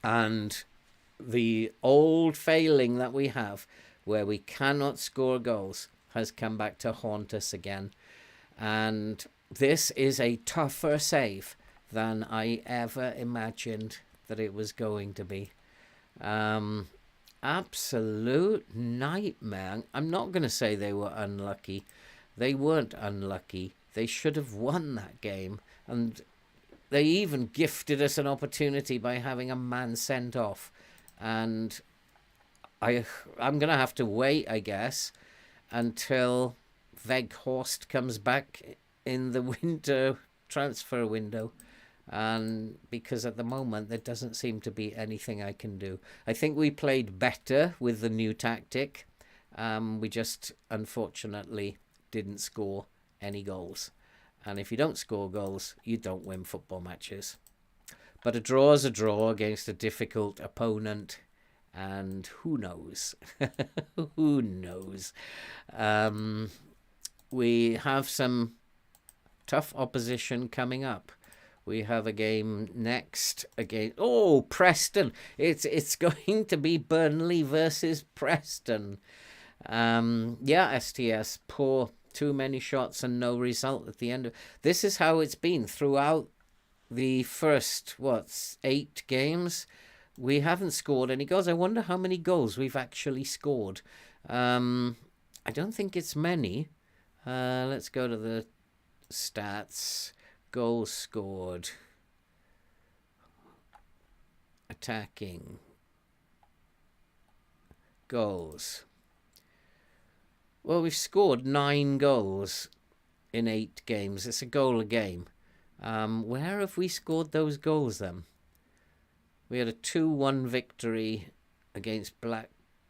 And the old failing that we have, where we cannot score goals, has come back to haunt us again. And this is a tougher save than I ever imagined that it was going to be. Absolute nightmare. I'm not going to say they were unlucky. They weren't unlucky. They should have won that game. And they even gifted us an opportunity by having a man sent off. And I'm going to have to wait, I guess, until Weghorst comes back in the winter transfer window, and because at the moment there doesn't seem to be anything I can do. I think we played better with the new tactic. We just unfortunately didn't score any goals, and if you don't score goals, you don't win football matches. But a draw is a draw against a difficult opponent, and who knows? Who knows? We have some tough opposition coming up. We have a game next against Preston. It's going to be Burnley versus Preston. Yeah, STS, poor. Too many shots and no result at the end of this. Is how it's been throughout the first 8 games. We haven't scored any goals. I wonder how many goals we've actually scored. I don't think it's many. Let's go to the stats. Goals scored. Attacking. Goals. Well, we've scored 9 goals in 8 games. It's a goal a game. Where have we scored those goals then? We had a 2-1 victory against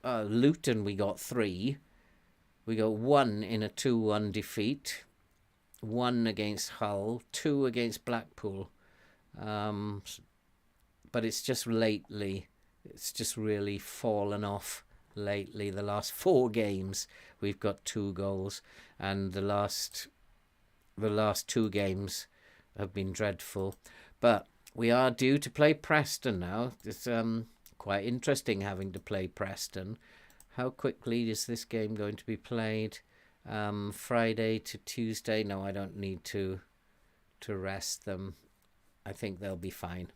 Luton. We got 3. We got 1 in a 2-1 defeat. 1 against Hull. 2 against Blackpool. But it's just lately. It's just really fallen off lately. The last 4 games, we've got 2 goals. And the last 2 games have been dreadful. But we are due to play Preston now. It's quite interesting having to play Preston. How quickly is this game going to be played? Friday to Tuesday? No, I don't need to rest them. I think they'll be fine.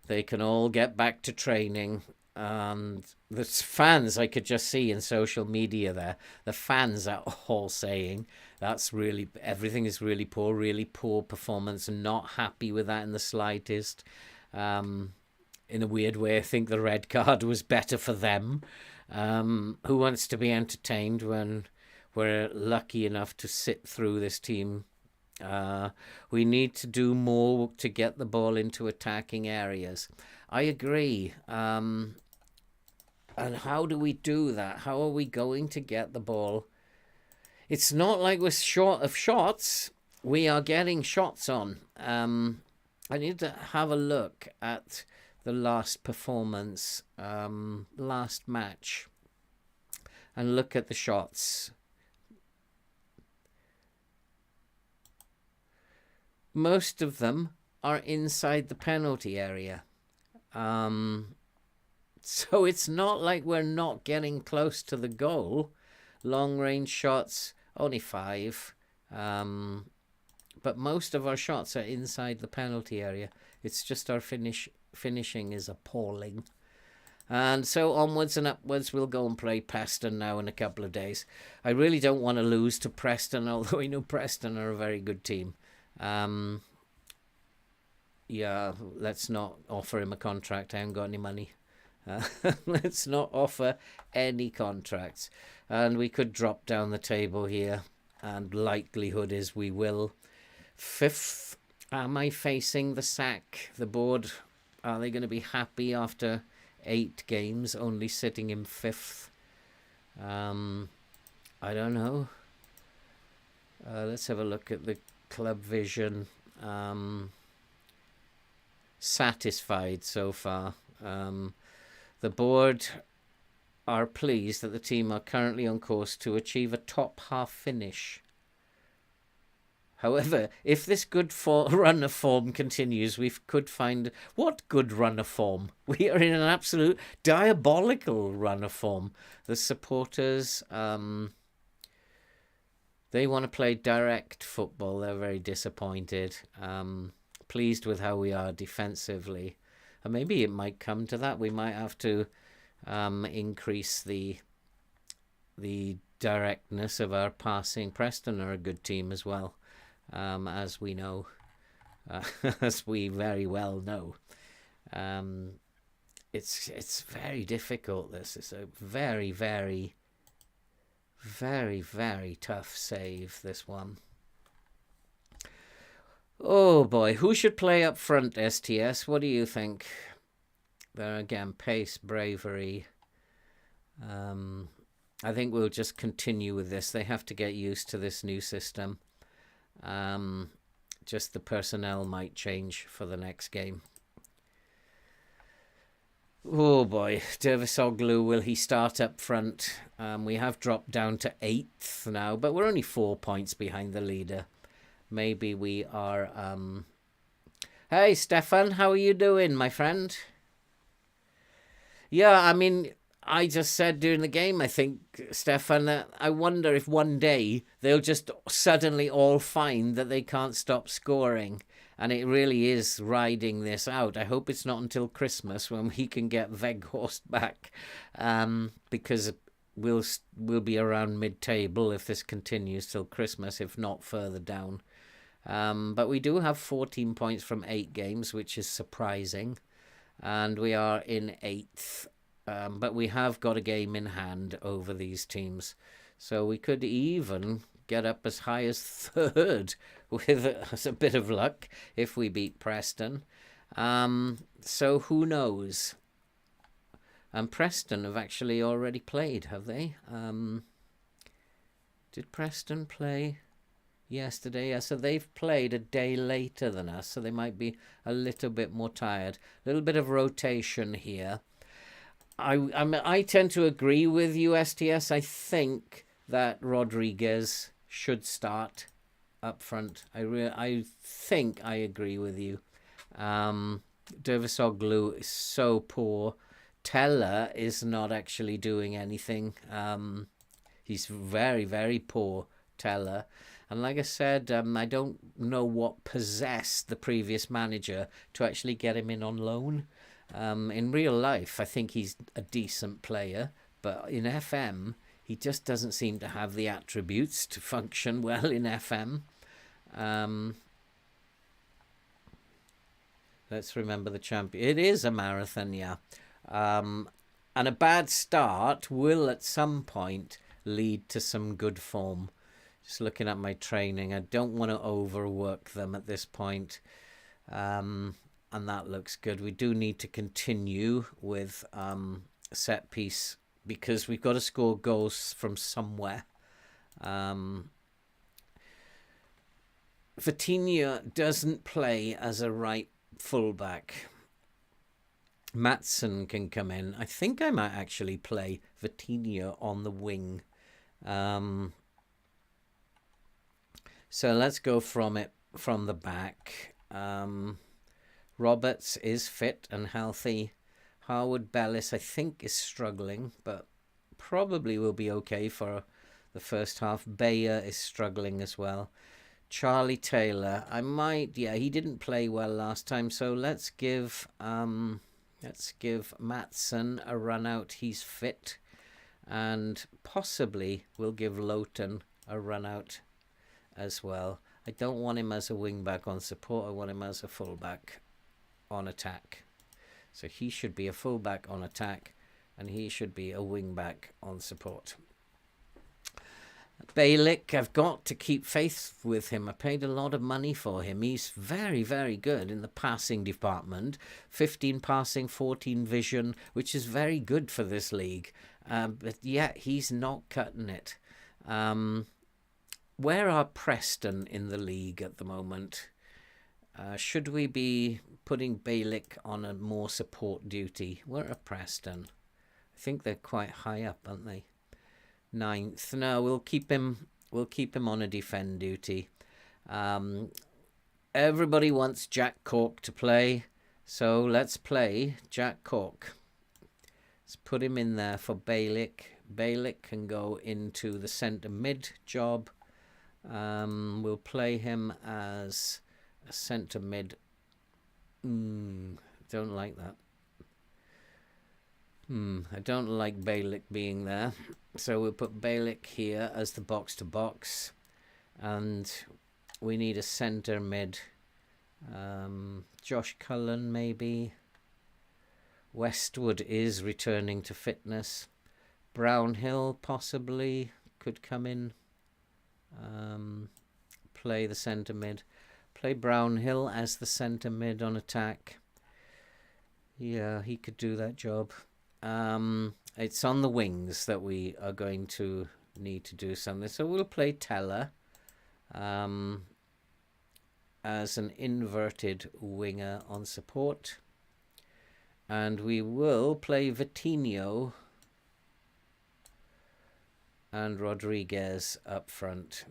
They can all get back to training. And the fans, I could just see in social media there, the fans are all saying everything is really poor performance, and not happy with that in the slightest. In a weird way, I think the red card was better for them. Who wants to be entertained when we're lucky enough to sit through this team? We need to do more to get the ball into attacking areas. I agree. And how do we do that? How are we going to get the ball? It's not like we're short of shots. We are getting shots on. I need to have a look at the last performance, last match, and look at the shots. Most of them are inside the penalty area. So it's not like we're not getting close to the goal. Long range shots, only 5. But most of our shots are inside the penalty area. It's just our finishing is appalling. And so onwards and upwards, we'll go and play Preston now in a couple of days. I really don't want to lose to Preston, although I know Preston are a very good team. Yeah, let's not offer him a contract. I haven't got any money. Let's not offer any contracts. And we could drop down the table here. And likelihood is we will. 5th. Am I facing the sack? The board, are they going to be happy after 8 games only sitting in 5th? I don't know. Let's have a look at the club vision. Satisfied so far. The board are pleased that the team are currently on course to achieve a top half finish. However, if this good run of form continues, we could find... What good run of form? We are in an absolute diabolical run of form. The supporters, they want to play direct football. They're very disappointed. Pleased with how we are defensively. And maybe it might come to that. We might have to increase the directness of our passing. Preston are a good team as well. As we know, as we very well know. It's very difficult. This is a very, very, very, very tough save, this one. Oh boy, who should play up front, STS? What do you think? There again, pace, bravery. I think we'll just continue with this. They have to get used to this new system. Just the personnel might change for the next game. Oh boy, Dervisoglu, will he start up front? We have dropped down to 8th now, but we're only 4 points behind the leader. maybe we are... Hey, Stefan, how are you doing, my friend? Yeah, I mean, I just said during the game, I think, Stefan, that I wonder if one day they'll just suddenly all find that they can't stop scoring. And it really is riding this out. I hope it's not until Christmas when we can get Weghorst back, because we'll be around mid-table if this continues till Christmas, if not further down. But we do have 14 points from 8 games, which is surprising. And we are in 8th. But we have got a game in hand over these teams. So we could even get up as high as 3rd with a bit of luck if we beat Preston. So who knows? And Preston have actually already played, have they? Did Preston play yesterday? Yeah, so they've played a day later than us, so they might be a little bit more tired. A little bit of rotation here. I tend to agree with you, STS. I think that Rodriguez should start up front. I think I agree with you. Dervisoglu is so poor. Teller is not actually doing anything. He's very, very poor, Teller. And like I said, I don't know what possessed the previous manager to actually get him in on loan. In real life, I think he's a decent player, but in FM, he just doesn't seem to have the attributes to function well in FM. Let's remember the champion. It is a marathon, yeah. And a bad start will at some point lead to some good form. Just looking at my training, I don't want to overwork them at this point. And that looks good. We do need to continue with set piece because we've got to score goals from somewhere. Vitinha doesn't play as a right fullback. Maatsen can come in. I think I might actually play Vitinha on the wing. So let's go from the back. Roberts is fit and healthy. Harwood Bellis, I think, is struggling, but probably will be okay for the first half. Bayer is struggling as well. Charlie Taylor, he didn't play well last time, so let's give Maatsen a run out. He's fit, and possibly we'll give Lowton a run out as well. I don't want him as a wing back on support. I want him as a full back on attack. So he should be a full back on attack, and he should be a wing back on support. Balick, I've got to keep faith with him. I paid a lot of money for him. He's very, very good in the passing department. 15 passing, 14 vision, which is very good for this league. But yeah, he's not cutting it. Where are Preston in the league at the moment? Should we be putting Balick on a more support duty? Where are Preston? I think they're quite high up, aren't they? 9th. No, we'll keep him on a defend duty. Everybody wants Jack Cork to play, so let's play Jack Cork. Let's put him in there for Balick. Balick can go into the centre mid job. We'll play him as a centre mid. Don't like that. I don't like Balick being there. So we'll put Balick here as the box-to-box. And we need a centre mid. Josh Cullen, maybe. Westwood is returning to fitness. Brownhill, possibly, could come in. Play the centre mid. Play Brownhill as the centre mid on attack. Yeah, he could do that job. It's on the wings that we are going to need to do something. So we'll play Teller as an inverted winger on support. And we will play Vitinho and Rodriguez up front.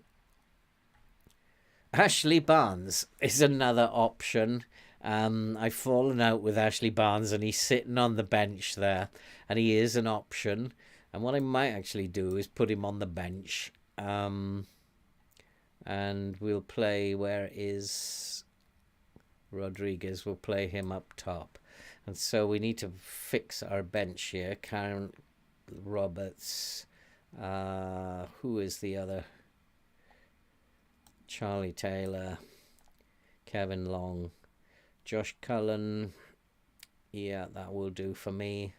Ashley Barnes is another option. I've fallen out with Ashley Barnes, and he's sitting on the bench there, and he is an option. And what I might actually do is put him on the bench, and we'll play. Where is Rodriguez? We'll play him up top, and so we need to fix our bench here. Karen Roberts. Who is the other? Charlie Taylor, Kevin Long, Josh Cullen. Yeah, that will do for me.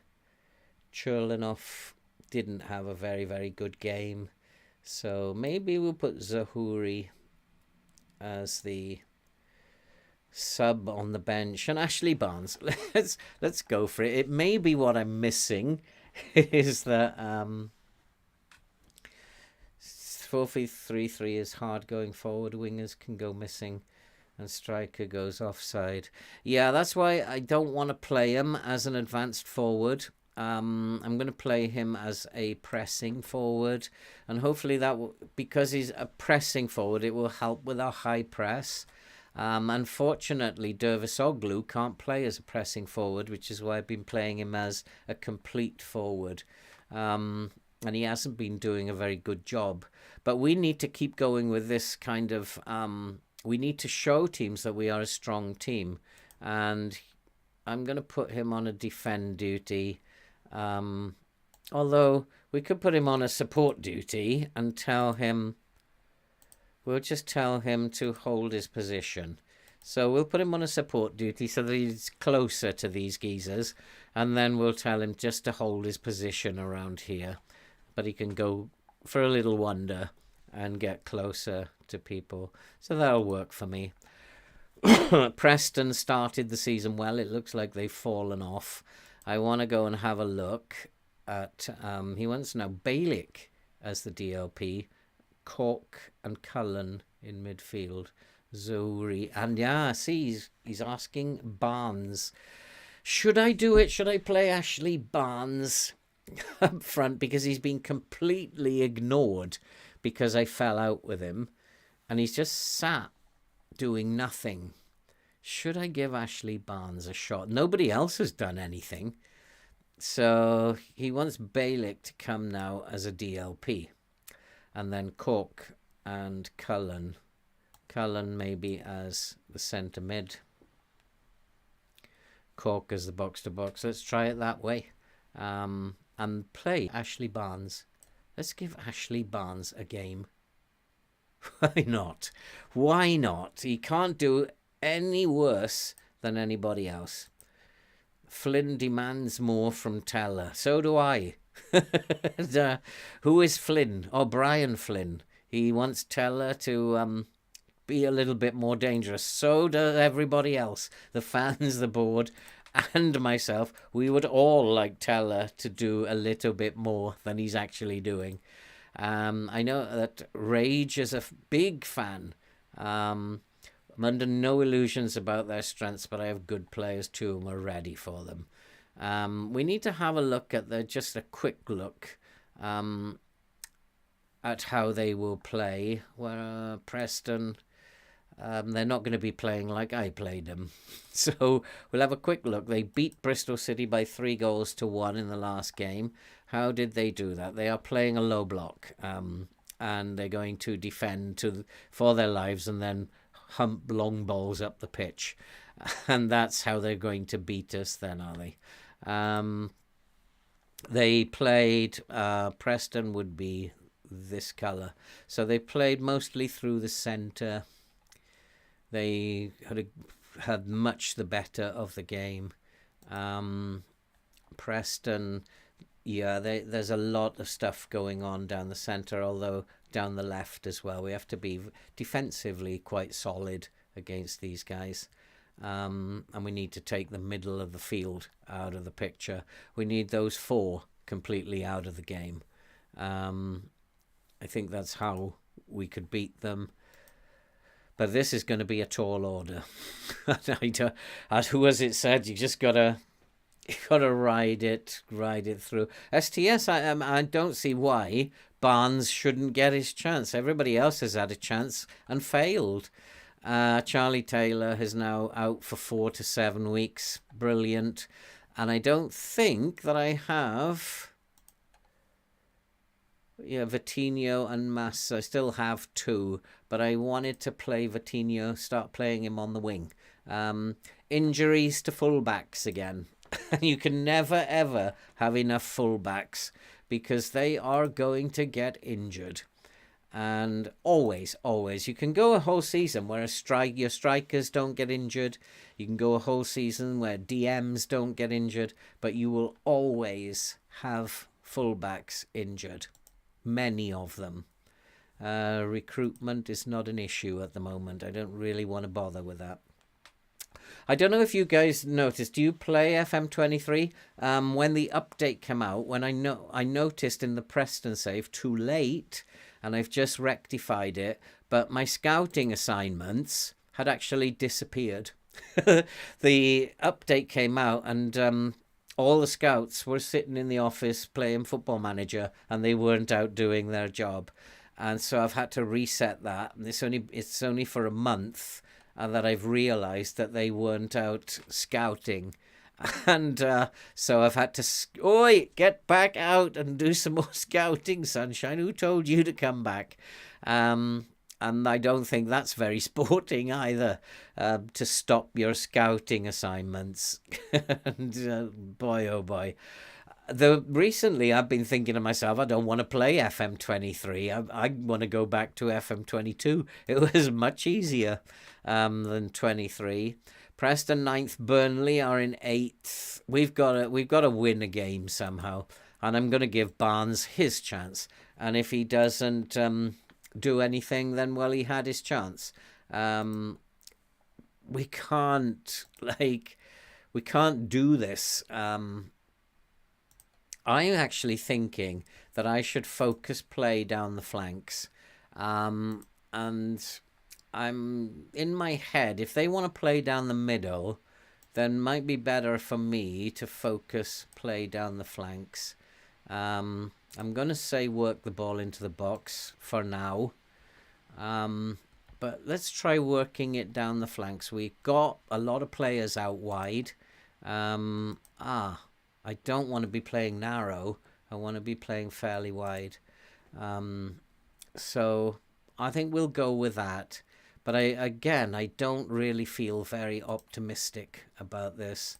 Churlinoff didn't have a very, very good game. So maybe we'll put Zahouri as the sub on the bench. And Ashley Barnes. Let's go for it. It may be what I'm missing is that 4-3-3 is hard going forward. Wingers can go missing and striker goes offside. Yeah, that's why I don't want to play him as an advanced forward. I'm going to play him as a pressing forward, and hopefully that will, because he's a pressing forward, it will help with our high press. Unfortunately, Dervisoglu can't play as a pressing forward, which is why I've been playing him as a complete forward. And he hasn't been doing a very good job. But we need to keep going with this kind of... we need to show teams that we are a strong team. And I'm going to put him on a defend duty. Although we could put him on a support duty and tell him... We'll just tell him to hold his position. So we'll put him on a support duty so that he's closer to these geezers. And then we'll tell him just to hold his position around here. But he can go for a little wander and get closer to people. So that'll work for me. Preston started the season well. It looks like they've fallen off. I want to go and have a look at... he wants now Balick as the DLP. Cork and Cullen in midfield. Zouri. And yeah, see, he's asking Barnes. Should I do it? Should I play Ashley Barnes up front? Because he's been completely ignored because I fell out with him. And he's just sat doing nothing. Should I give Ashley Barnes a shot? Nobody else has done anything. So he wants Balick to come now as a DLP. And then Cork and Cullen. Cullen maybe as the centre mid. Cork as the box-to-box. Let's try it that way. And play Ashley Barnes. Let's give Ashley Barnes a game. Why not? Why not? He can't do any worse than anybody else. Flynn demands more from Teller. So do I. Who is Flynn? Oh, Brian Flynn. He wants Teller to be a little bit more dangerous. So does everybody else. The fans, the board, and myself. We would all like Teller to do a little bit more than he's actually doing. I know that Rage is a big fan. I'm under no illusions about their strengths, but I have good players too, and we're ready for them. We need to have a look at just a quick look at how they will play. Where Preston, they're not going to be playing like I played them. So we'll have a quick look. They beat Bristol City by 3-1 in the last game. How did they do that? They are playing a low block, and they're going to defend for their lives and then hump long balls up the pitch. And that's how they're going to beat us then, are they? They played, Preston would be this colour. So they played mostly through the centre. They had much the better of the game. Preston, yeah, there's a lot of stuff going on down the centre, although down the left as well. We have to be defensively quite solid against these guys. And we need to take the middle of the field out of the picture. We need those four completely out of the game. I think that's how we could beat them. But this is going to be a tall order. Who has it said? You just got to You got to ride it through. STS, I don't see why Barnes shouldn't get his chance. Everybody else has had a chance and failed. Charlie Taylor is now out for 4 to 7 weeks. Brilliant. And I don't think that I have... Yeah, Vitinho and Mas. I still have 2, but I wanted to play Vitinho, start playing him on the wing. Injuries to fullbacks again. You can never, ever have enough fullbacks because they are going to get injured. And always, you can go a whole season where your strikers don't get injured. You can go a whole season where DMs don't get injured, but you will always have fullbacks injured. Many of them. Recruitment is not an issue at the moment. I don't really want to bother with that. I don't know if you guys noticed. Do you play FM23? When the update came out, when I noticed in the Preston save too late, and I've just rectified it, but my scouting assignments had actually disappeared. The update came out, and all the scouts were sitting in the office playing Football Manager, and they weren't out doing their job. And so I've had to reset that. And it's only for a month that I've realised that they weren't out scouting. And so I've had to, oi, get back out and do some more scouting, sunshine. Who told you to come back? And I don't think that's very sporting either, to stop your scouting assignments. And boy, oh boy. Recently, I've been thinking to myself, I don't want to play FM23. I want to go back to FM22. It was much easier than 23. Preston 9th, Burnley are in 8th. We've got to win a game somehow, and I'm going to give Barnes his chance. And if he doesn't do anything, then well, he had his chance. We can't do this. I'm actually thinking that I should focus play down the flanks. And I'm in my head, if they want to play down the middle, then it might be better for me to focus play down the flanks. I'm going to say work the ball into the box for now. But let's try working it down the flanks. We got a lot of players out wide. I don't want to be playing narrow. I want to be playing fairly wide. So I think we'll go with that. But I don't really feel very optimistic about this.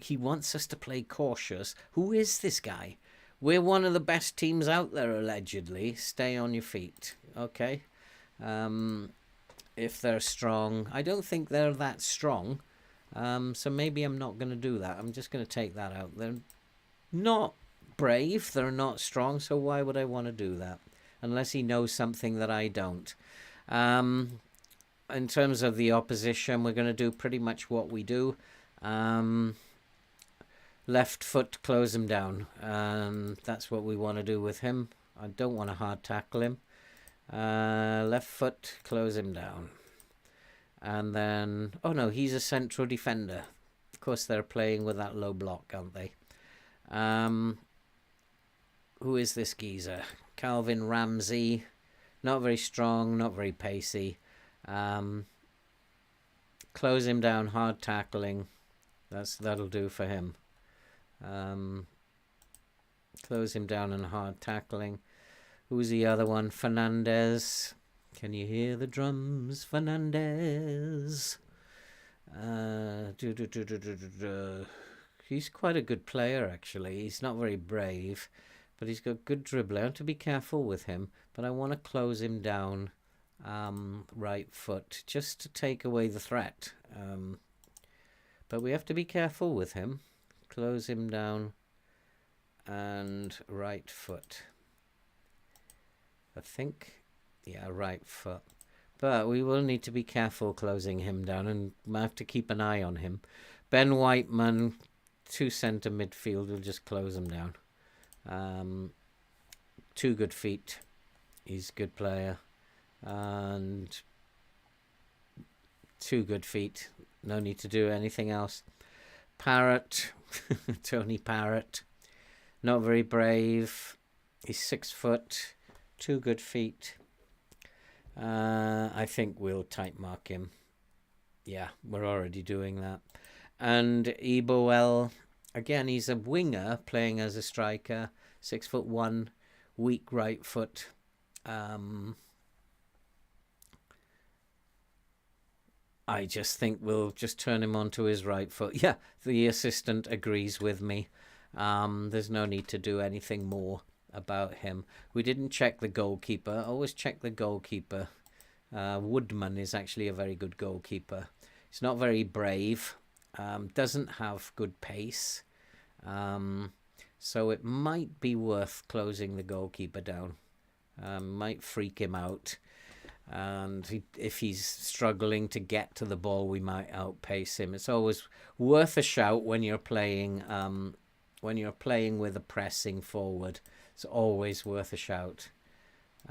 He wants us to play cautious. Who is this guy? We're one of the best teams out there, allegedly. Stay on your feet, okay? If they're strong. I don't think they're that strong. So maybe I'm not going to do that. I'm just going to take that out. They're not brave. They're not strong. So why would I want to do that? Unless he knows something that I don't. In terms of the opposition, we're going to do pretty much what we do. Left foot, close him down. That's what we want to do with him. I don't want to hard tackle him. Left foot, close him down. And then, oh no, he's a central defender. Of course, they're playing with that low block, aren't they? Who is this geezer? Calvin Ramsey. Not very strong, not very pacey. Close him down, hard tackling. That'll do for him. Close him down and hard tackling. Who's the other one? Fernandez. Can you hear the drums, Fernandez? He's quite a good player, actually. He's not very brave, but he's got good dribbling. I have to be careful with him, but I want to close him down right foot, just to take away the threat. But we have to be careful with him. Close him down and right foot. I think... yeah, right foot. But we will need to be careful closing him down, and I have to keep an eye on him. Ben Whiteman, 2 centre midfield, will just close him down. 2 good feet. He's a good player. And 2 good feet. No need to do anything else. Parrott, Tony Parrott, not very brave. He's 6 foot, 2 good feet. I think we'll tight mark him. Yeah, we're already doing that. And Eboel, again, he's a winger playing as a striker, 6'1", weak right foot. I just think we'll just turn him onto his right foot. Yeah, the assistant agrees with me. There's no need to do anything more about him. We didn't check the goalkeeper. Always check the goalkeeper. Woodman is actually a very good goalkeeper. He's not very brave. Doesn't have good pace. So it might be worth closing the goalkeeper down. Might freak him out. And if he's struggling to get to the ball, we might outpace him. It's always worth a shout when you're playing with a pressing forward. It's always worth a shout.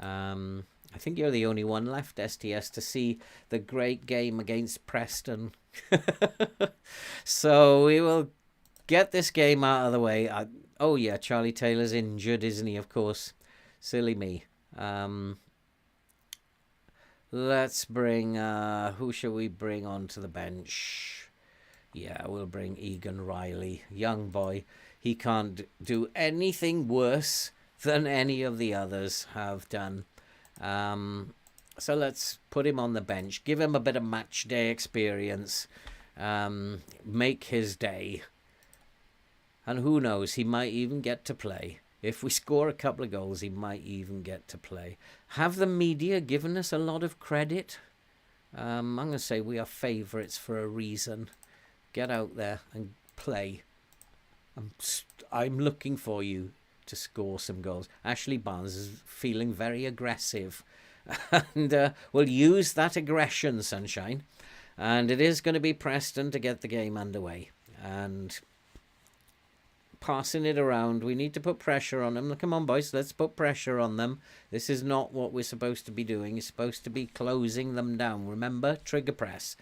I think you're the only one left, STS, to see the great game against Preston. So we will get this game out of the way. Oh yeah, Charlie Taylor's injured, isn't he? Of course. Silly me. Let's bring, who shall we bring onto the bench? Yeah, we'll bring Egan Riley. Young boy. He can't do anything worse than any of the others have done. So let's put him on the bench. Give him a bit of match day experience. Make his day. And who knows, he might even get to play. If we score a couple of goals, he might even get to play. Have the media given us a lot of credit? I'm going to say we are favourites for a reason. Get out there and play. I'm looking for you to score some goals. Ashley Barnes is feeling very aggressive. And we'll use that aggression, Sunshine. And it is going to be Preston to get the game underway. And passing it around. We need to put pressure on them. Come on, boys. Let's put pressure on them. This is not what we're supposed to be doing. It's supposed to be closing them down. Remember? Trigger press.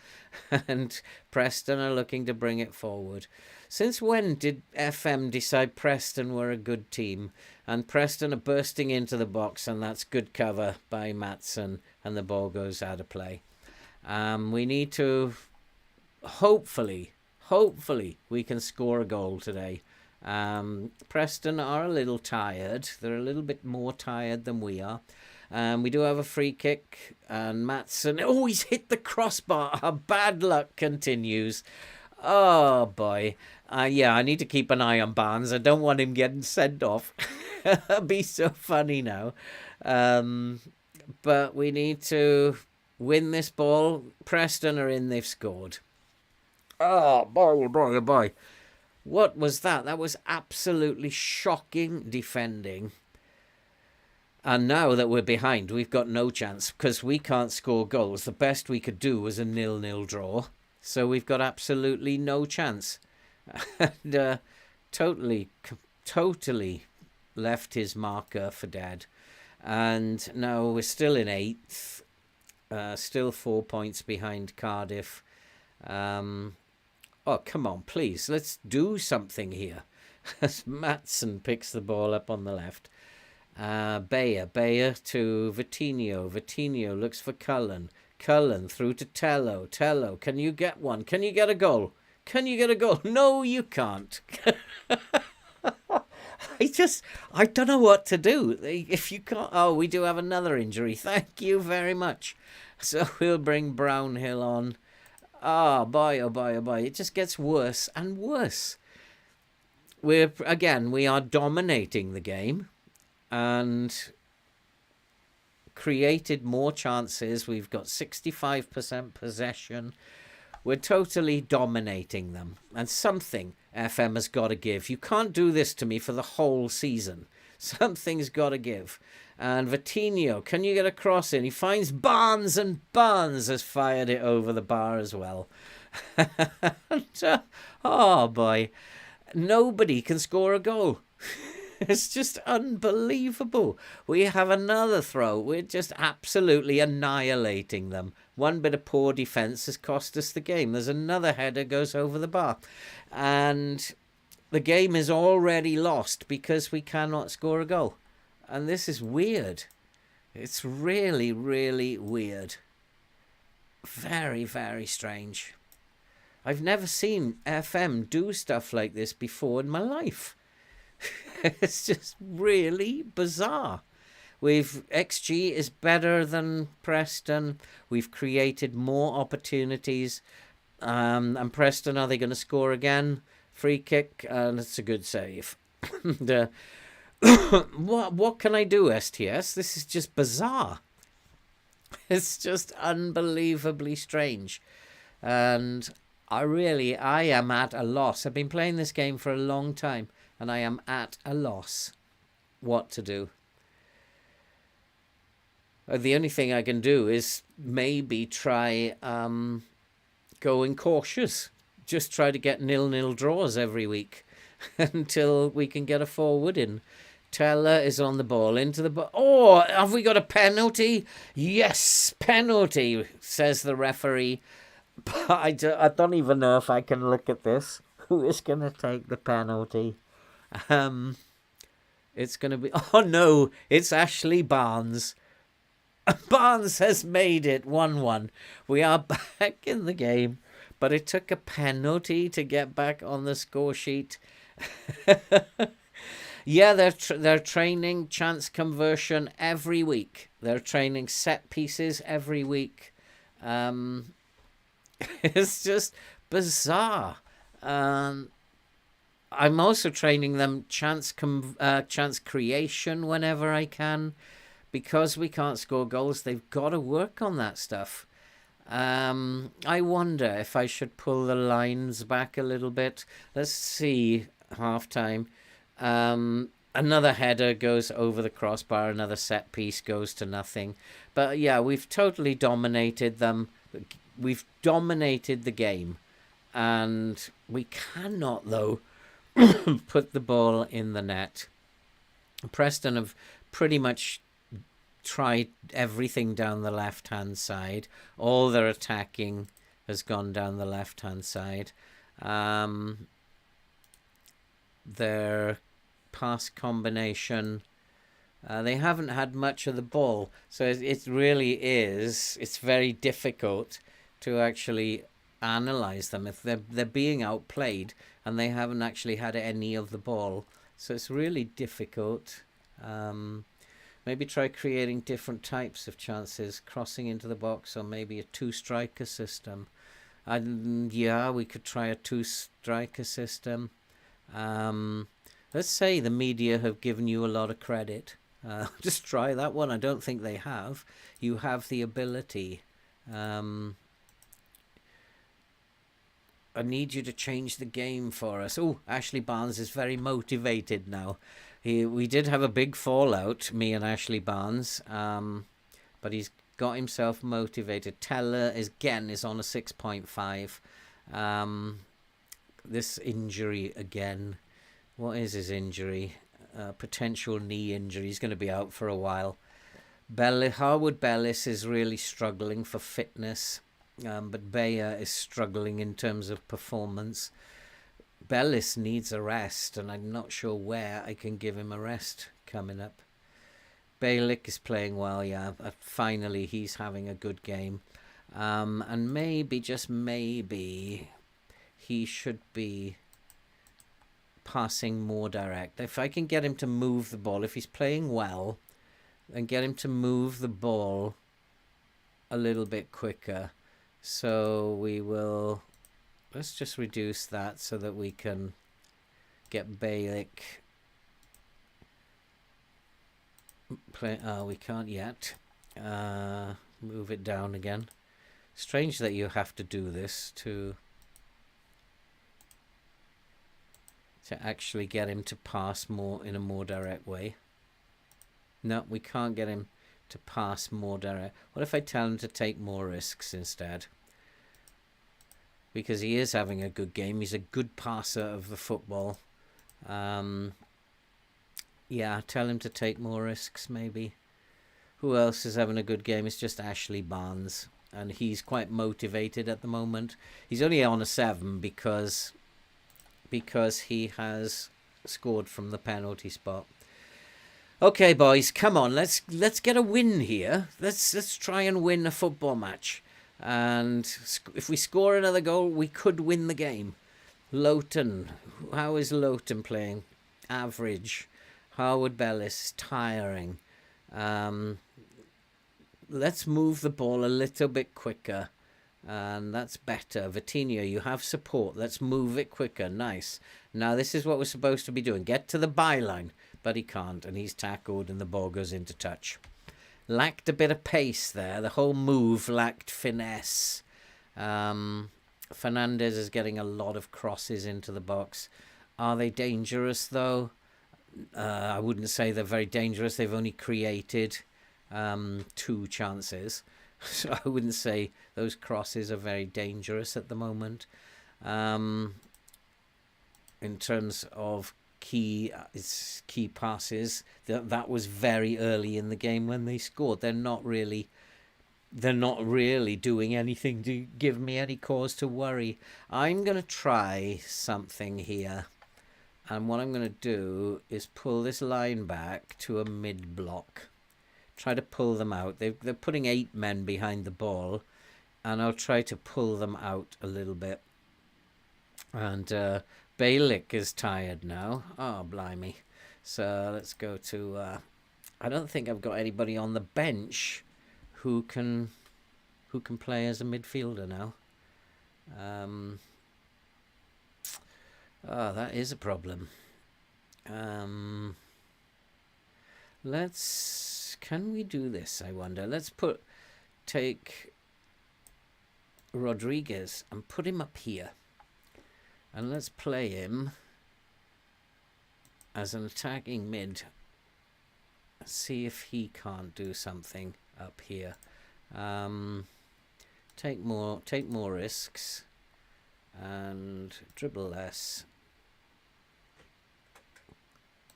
And Preston are looking to bring it forward. Since when did FM decide Preston were a good team? And Preston are bursting into the box, and that's good cover by Maatson, and the ball goes out of play. We need to, hopefully, we can score a goal today. Preston are a little tired. They're a little bit more tired than we are. We do have a free kick, and Maatson, oh, he's hit the crossbar. Our bad luck continues. Oh, boy. Yeah, I need to keep an eye on Barnes. I don't want him getting sent off. That'd be so funny now. But we need to win this ball. Preston are in. They've scored. Oh, boy, boy, boy. What was that? That was absolutely shocking defending. And now that we're behind, we've got no chance because we can't score goals. The best we could do was a 0-0 draw. So we've got absolutely no chance. And totally left his marker for dead. And now we're still in 8th. Still 4 points behind Cardiff. Oh, come on, please. Let's do something here. As Maatson picks the ball up on the left. Bayer to Vitinho. Vitinho looks for Cullen. Cullen through to Tello. Tello, can you get one? Can you get a goal? Can you get a goal? No, you can't. I don't know what to do. If you can't... Oh, we do have another injury. Thank you very much. So we'll bring Brownhill on. Oh, boy, oh, boy, oh, boy. It just gets worse and worse. We are dominating the game and created more chances. We've got 65% possession. We're totally dominating them. And something FM has got to give. You can't do this to me for the whole season. Something's got to give. And Vitinho, can you get a cross in? He finds Barnes, and Barnes has fired it over the bar as well. Oh, boy. Nobody can score a goal. It's just unbelievable. We have another throw. We're just absolutely annihilating them. One bit of poor defence has cost us the game. There's another header goes over the bar. And the game is already lost because we cannot score a goal. And this is weird. It's really, really weird. Very, very strange. I've never seen FM do stuff like this before in my life. It's just really bizarre. XG is better than Preston. We've created more opportunities. And Preston, are they going to score again? Free kick, and it's a good save. What can I do, STS? This is just bizarre. It's just unbelievably strange. And I am at a loss. I've been playing this game for a long time, and I am at a loss what to do. The only thing I can do is maybe try going cautious. Just try to get 0-0 draws every week until we can get a forward in. Teller is on the ball, into the ball. Oh, have we got a penalty? Yes, penalty, says the referee. But I don't even know if I can look at this. Who is going to take the penalty? It's going to be... Oh, no, it's Ashley Barnes. Barnes has made it 1-1. We are back in the game, but it took a penalty to get back on the score sheet. Yeah, they're training chance conversion every week. They're training set pieces every week. It's just bizarre. I'm also training them chance creation whenever I can. Because we can't score goals, they've got to work on that stuff. I wonder if I should pull the lines back a little bit. Let's see, half-time. Another header goes over the crossbar. Another set piece goes to nothing. But yeah, we've totally dominated them. We've dominated the game. And we cannot, though, put the ball in the net. Preston have pretty much tried everything down the left-hand side. All their attacking has gone down the left-hand side. Their pass combination, they haven't had much of the ball. So it really is, it's very difficult to actually analyse them if they're being outplayed and they haven't actually had any of the ball. So it's really difficult. Maybe try creating different types of chances, crossing into the box, or maybe a two-striker system. Yeah, we could try a two-striker system. Let's say the media have given you a lot of credit. Just try that one. I don't think they have. You have the ability. I need you to change the game for us. Oh, Ashley Barnes is very motivated now. We did have a big fallout, me and Ashley Barnes, but he's got himself motivated. Teller is on a 6.5. This injury again. What is his injury? Potential knee injury. He's going to be out for a while. Harwood Bellis is really struggling for fitness, but Bayer is struggling in terms of performance. Bellis needs a rest, and I'm not sure where I can give him a rest coming up. Balick is playing well, yeah. Finally, he's having a good game. And maybe, just maybe, he should be passing more direct. If I can get him to move the ball, if he's playing well, and get him to move the ball a little bit quicker. So we will... Let's just reduce that so that we can get Balick. We can't yet. Move it down again. Strange that you have to do this to actually get him to pass more in a more direct way. No, we can't get him to pass more direct. What if I tell him to take more risks instead? Because he is having a good game. He's a good passer of the football. Yeah, tell him to take more risks, maybe. Who else is having a good game? It's just Ashley Barnes, and he's quite motivated at the moment. He's only on a 7 because he has scored from the penalty spot. Okay, boys, come on, let's get a win here. Let's try and win a football match, and if we score another goal, we could win the game. Lowton, how is Lowton playing? Average. Harwood Bellis, tiring. Let's move the ball a little bit quicker, and that's better. Vitinho, you have support. Let's move it quicker. Nice. Now this is what we're supposed to be doing. Get to the byline, but he can't, and he's tackled, and the ball goes into touch. Lacked a bit of pace there. The whole move lacked finesse. Fernandez is getting a lot of crosses into the box. Are they dangerous, though? I wouldn't say they're very dangerous. They've only created 2 chances. So I wouldn't say those crosses are very dangerous at the moment. In terms of key passes, that was very early in the game when they scored. They're not really doing anything to give me any cause to worry. I'm going to try something here. And what I'm going to do is pull this line back to a mid-block. Try to pull them out. They're putting 8 men behind the ball. And I'll try to pull them out a little bit. And Balick is tired now. Oh, blimey. So let's go to... I don't think I've got anybody on the bench who can play as a midfielder now. That is a problem. Can we do this, I wonder? Let's take Rodriguez and put him up here. And let's play him as an attacking mid. See if he can't do something up here. Take more risks and dribble less.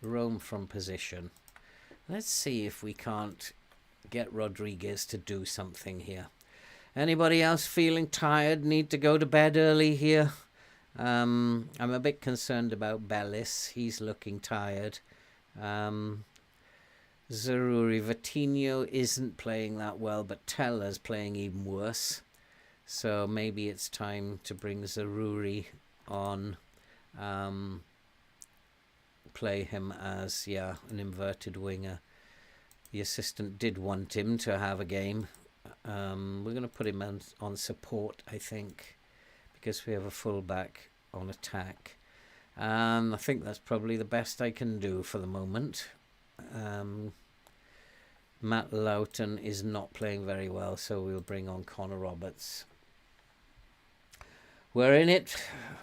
Roam from position. Let's see if we can't get Rodriguez to do something here. Anybody else feeling tired? Need to go to bed early here? I'm a bit concerned about Bellis. He's looking tired. Zaruri. Vitinho isn't playing that well, but Teller's playing even worse. So maybe it's time to bring Zaruri on. Play him as, an inverted winger. The assistant did want him to have a game. We're going to put him on support, I think, because we have a fullback on attack. I think that's probably the best I can do for the moment. Matt Loughton is not playing very well, so we'll bring on Connor Roberts. We're in it.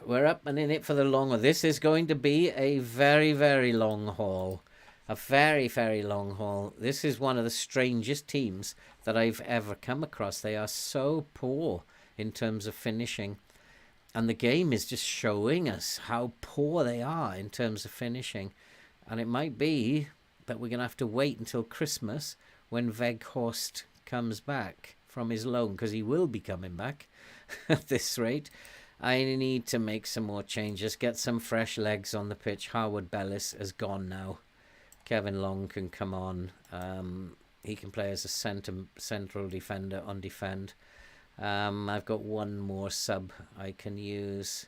We're up and in it for the long haul. This is going to be a very, very long haul. A very, very long haul. This is one of the strangest teams that I've ever come across. They are so poor in terms of finishing. And the game is just showing us how poor they are in terms of finishing. And it might be that we're going to have to wait until Christmas when Weghorst comes back from his loan, because he will be coming back at this rate. I need to make some more changes, get some fresh legs on the pitch. Harwood Bellis has gone now. Kevin Long can come on. He can play as a central defender on defend. I've got one more sub I can use,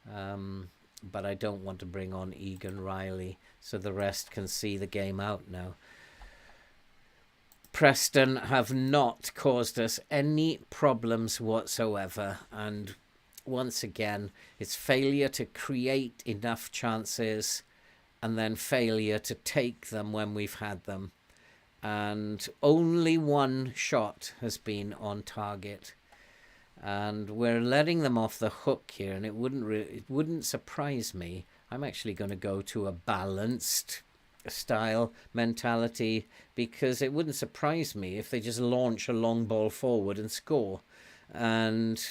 but I don't want to bring on Egan Riley, so the rest can see the game out now. Preston have not caused us any problems whatsoever, and once again, it's failure to create enough chances and then failure to take them when we've had them. And only one shot has been on target. And we're letting them off the hook here, and it wouldn't surprise me. I'm actually going to go to a balanced style mentality, because it wouldn't surprise me if they just launch a long ball forward and score and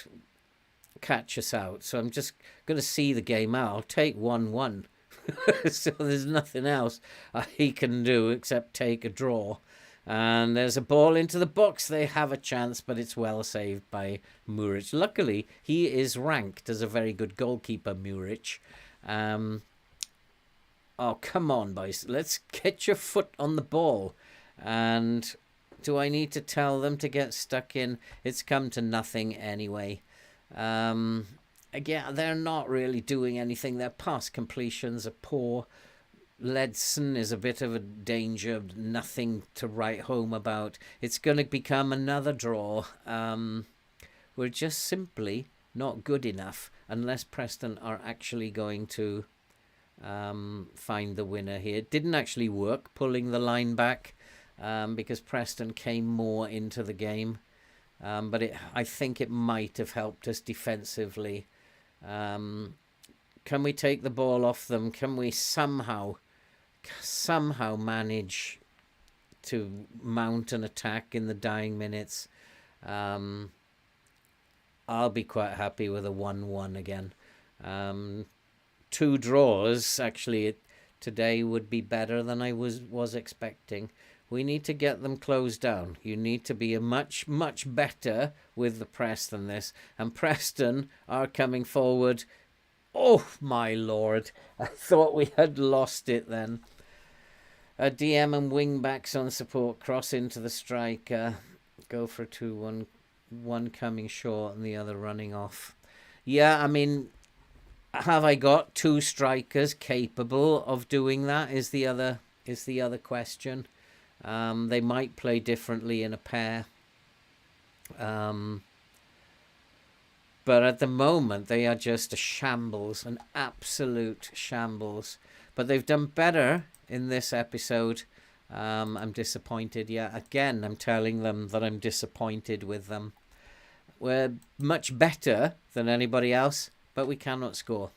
catch us out. So I'm just going to see the game out. I'll take 1-1. So there's nothing else he can do except take a draw. And there's a ball into the box. They have a chance, but it's well saved by Muric. Luckily, he is ranked as a very good goalkeeper, Muric. Oh, come on, boys. Let's get your foot on the ball. And do I need to tell them to get stuck in? It's come to nothing anyway. Again, they're not really doing anything. Their pass completions are poor. Ledson is a bit of a danger, nothing to write home about. It's going to become another draw. We're just simply not good enough unless Preston are actually going to find the winner here. It didn't actually work pulling the line back because Preston came more into the game. But I think it might have helped us defensively. Can we take the ball off them? Can we somehow manage to mount an attack in the dying minutes? I'll be quite happy with a 1-1 again. 2 draws actually today would be better than I was expecting. We need to get them closed down. You need to be much better with the press than this. And Preston are coming forward. Oh my lord, I thought we had lost it then. A DM and wing backs on support, cross into the striker, go for a 2-1, one coming short and the other running off. Yeah, I mean, have I got 2 strikers capable of doing that is the other question. They might play differently in a pair. But at the moment, they are just a shambles, an absolute shambles. But they've done better in this episode. I'm disappointed. Yeah, again, I'm telling them that I'm disappointed with them. We're much better than anybody else, but we cannot score.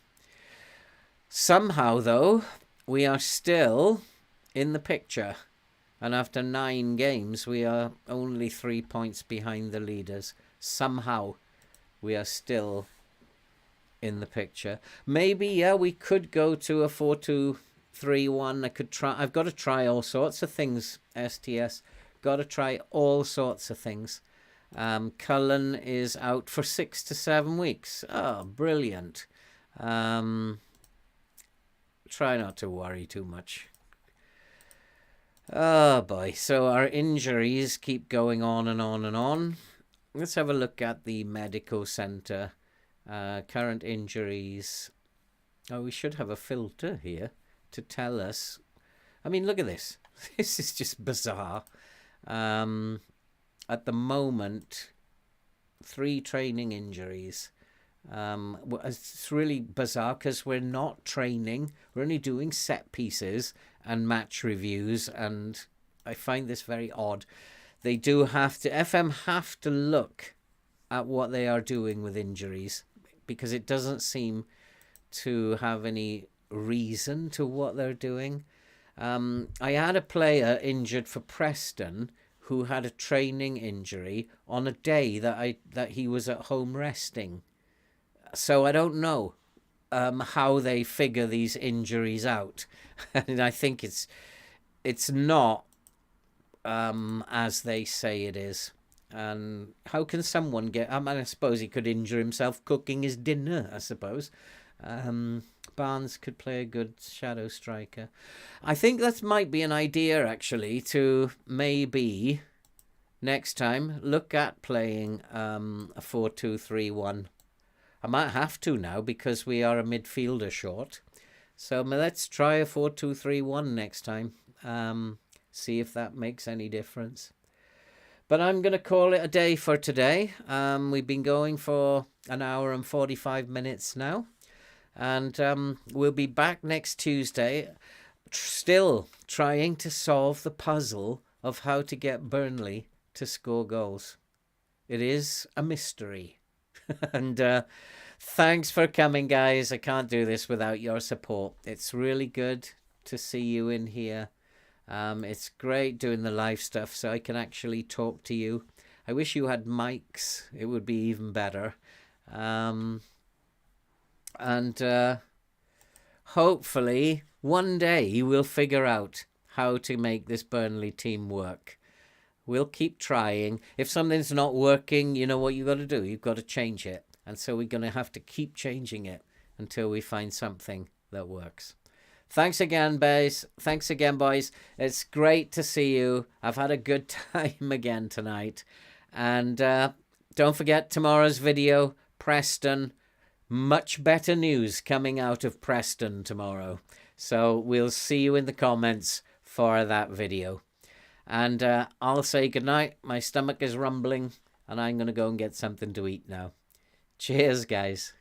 Somehow, though, we are still in the picture. And after 9 games, we are only 3 points behind the leaders. Somehow, we are still in the picture. Maybe, yeah, we could go to a 4-2-3-1. I've got to try all sorts of things, STS. Got to try all sorts of things. Cullen is out for 6 to 7 weeks. Oh, brilliant. Try not to worry too much. Oh boy, so our injuries keep going on and on and on. Let's have a look at the medical centre. Current injuries. Oh, we should have a filter here to tell us. I mean, look at this. This is just bizarre. At the moment, 3 training injuries. It's really bizarre because we're not training. We're only doing set pieces and match reviews, and I find this very odd. They do have to, FM have to look at what they are doing with injuries because it doesn't seem to have any reason to what they're doing. I had a player injured for Preston who had a training injury on a day that he was at home resting. So I don't know how they figure these injuries out. And I think it's not as they say it is. And how can someone get... I mean, I suppose he could injure himself cooking his dinner, I suppose. Barnes could play a good shadow striker. I think that might be an idea, actually, to maybe next time look at playing a 4-2-3-1. I might have to now because we are a midfielder short. So let's try a 4-2-3-1 next time. See if that makes any difference. But I'm going to call it a day for today. We've been going for an hour and 45 minutes now. And we'll be back next Tuesday, still trying to solve the puzzle of how to get Burnley to score goals. It is a mystery. And thanks for coming, guys. I can't do this without your support. It's really good to see you in here. It's great doing the live stuff so I can actually talk to you. I wish you had mics. It would be even better. And hopefully one day we'll figure out how to make this Burnley team work. We'll keep trying. If something's not working, you know what you've got to do? You've got to change it. And so we're going to have to keep changing it until we find something that works. Thanks again, boys. Thanks again, boys. It's great to see you. I've had a good time again tonight. And don't forget tomorrow's video, Preston. Much better news coming out of Preston tomorrow. So we'll see you in the comments for that video. And I'll say goodnight. My stomach is rumbling, and I'm going to go and get something to eat now. Cheers, guys.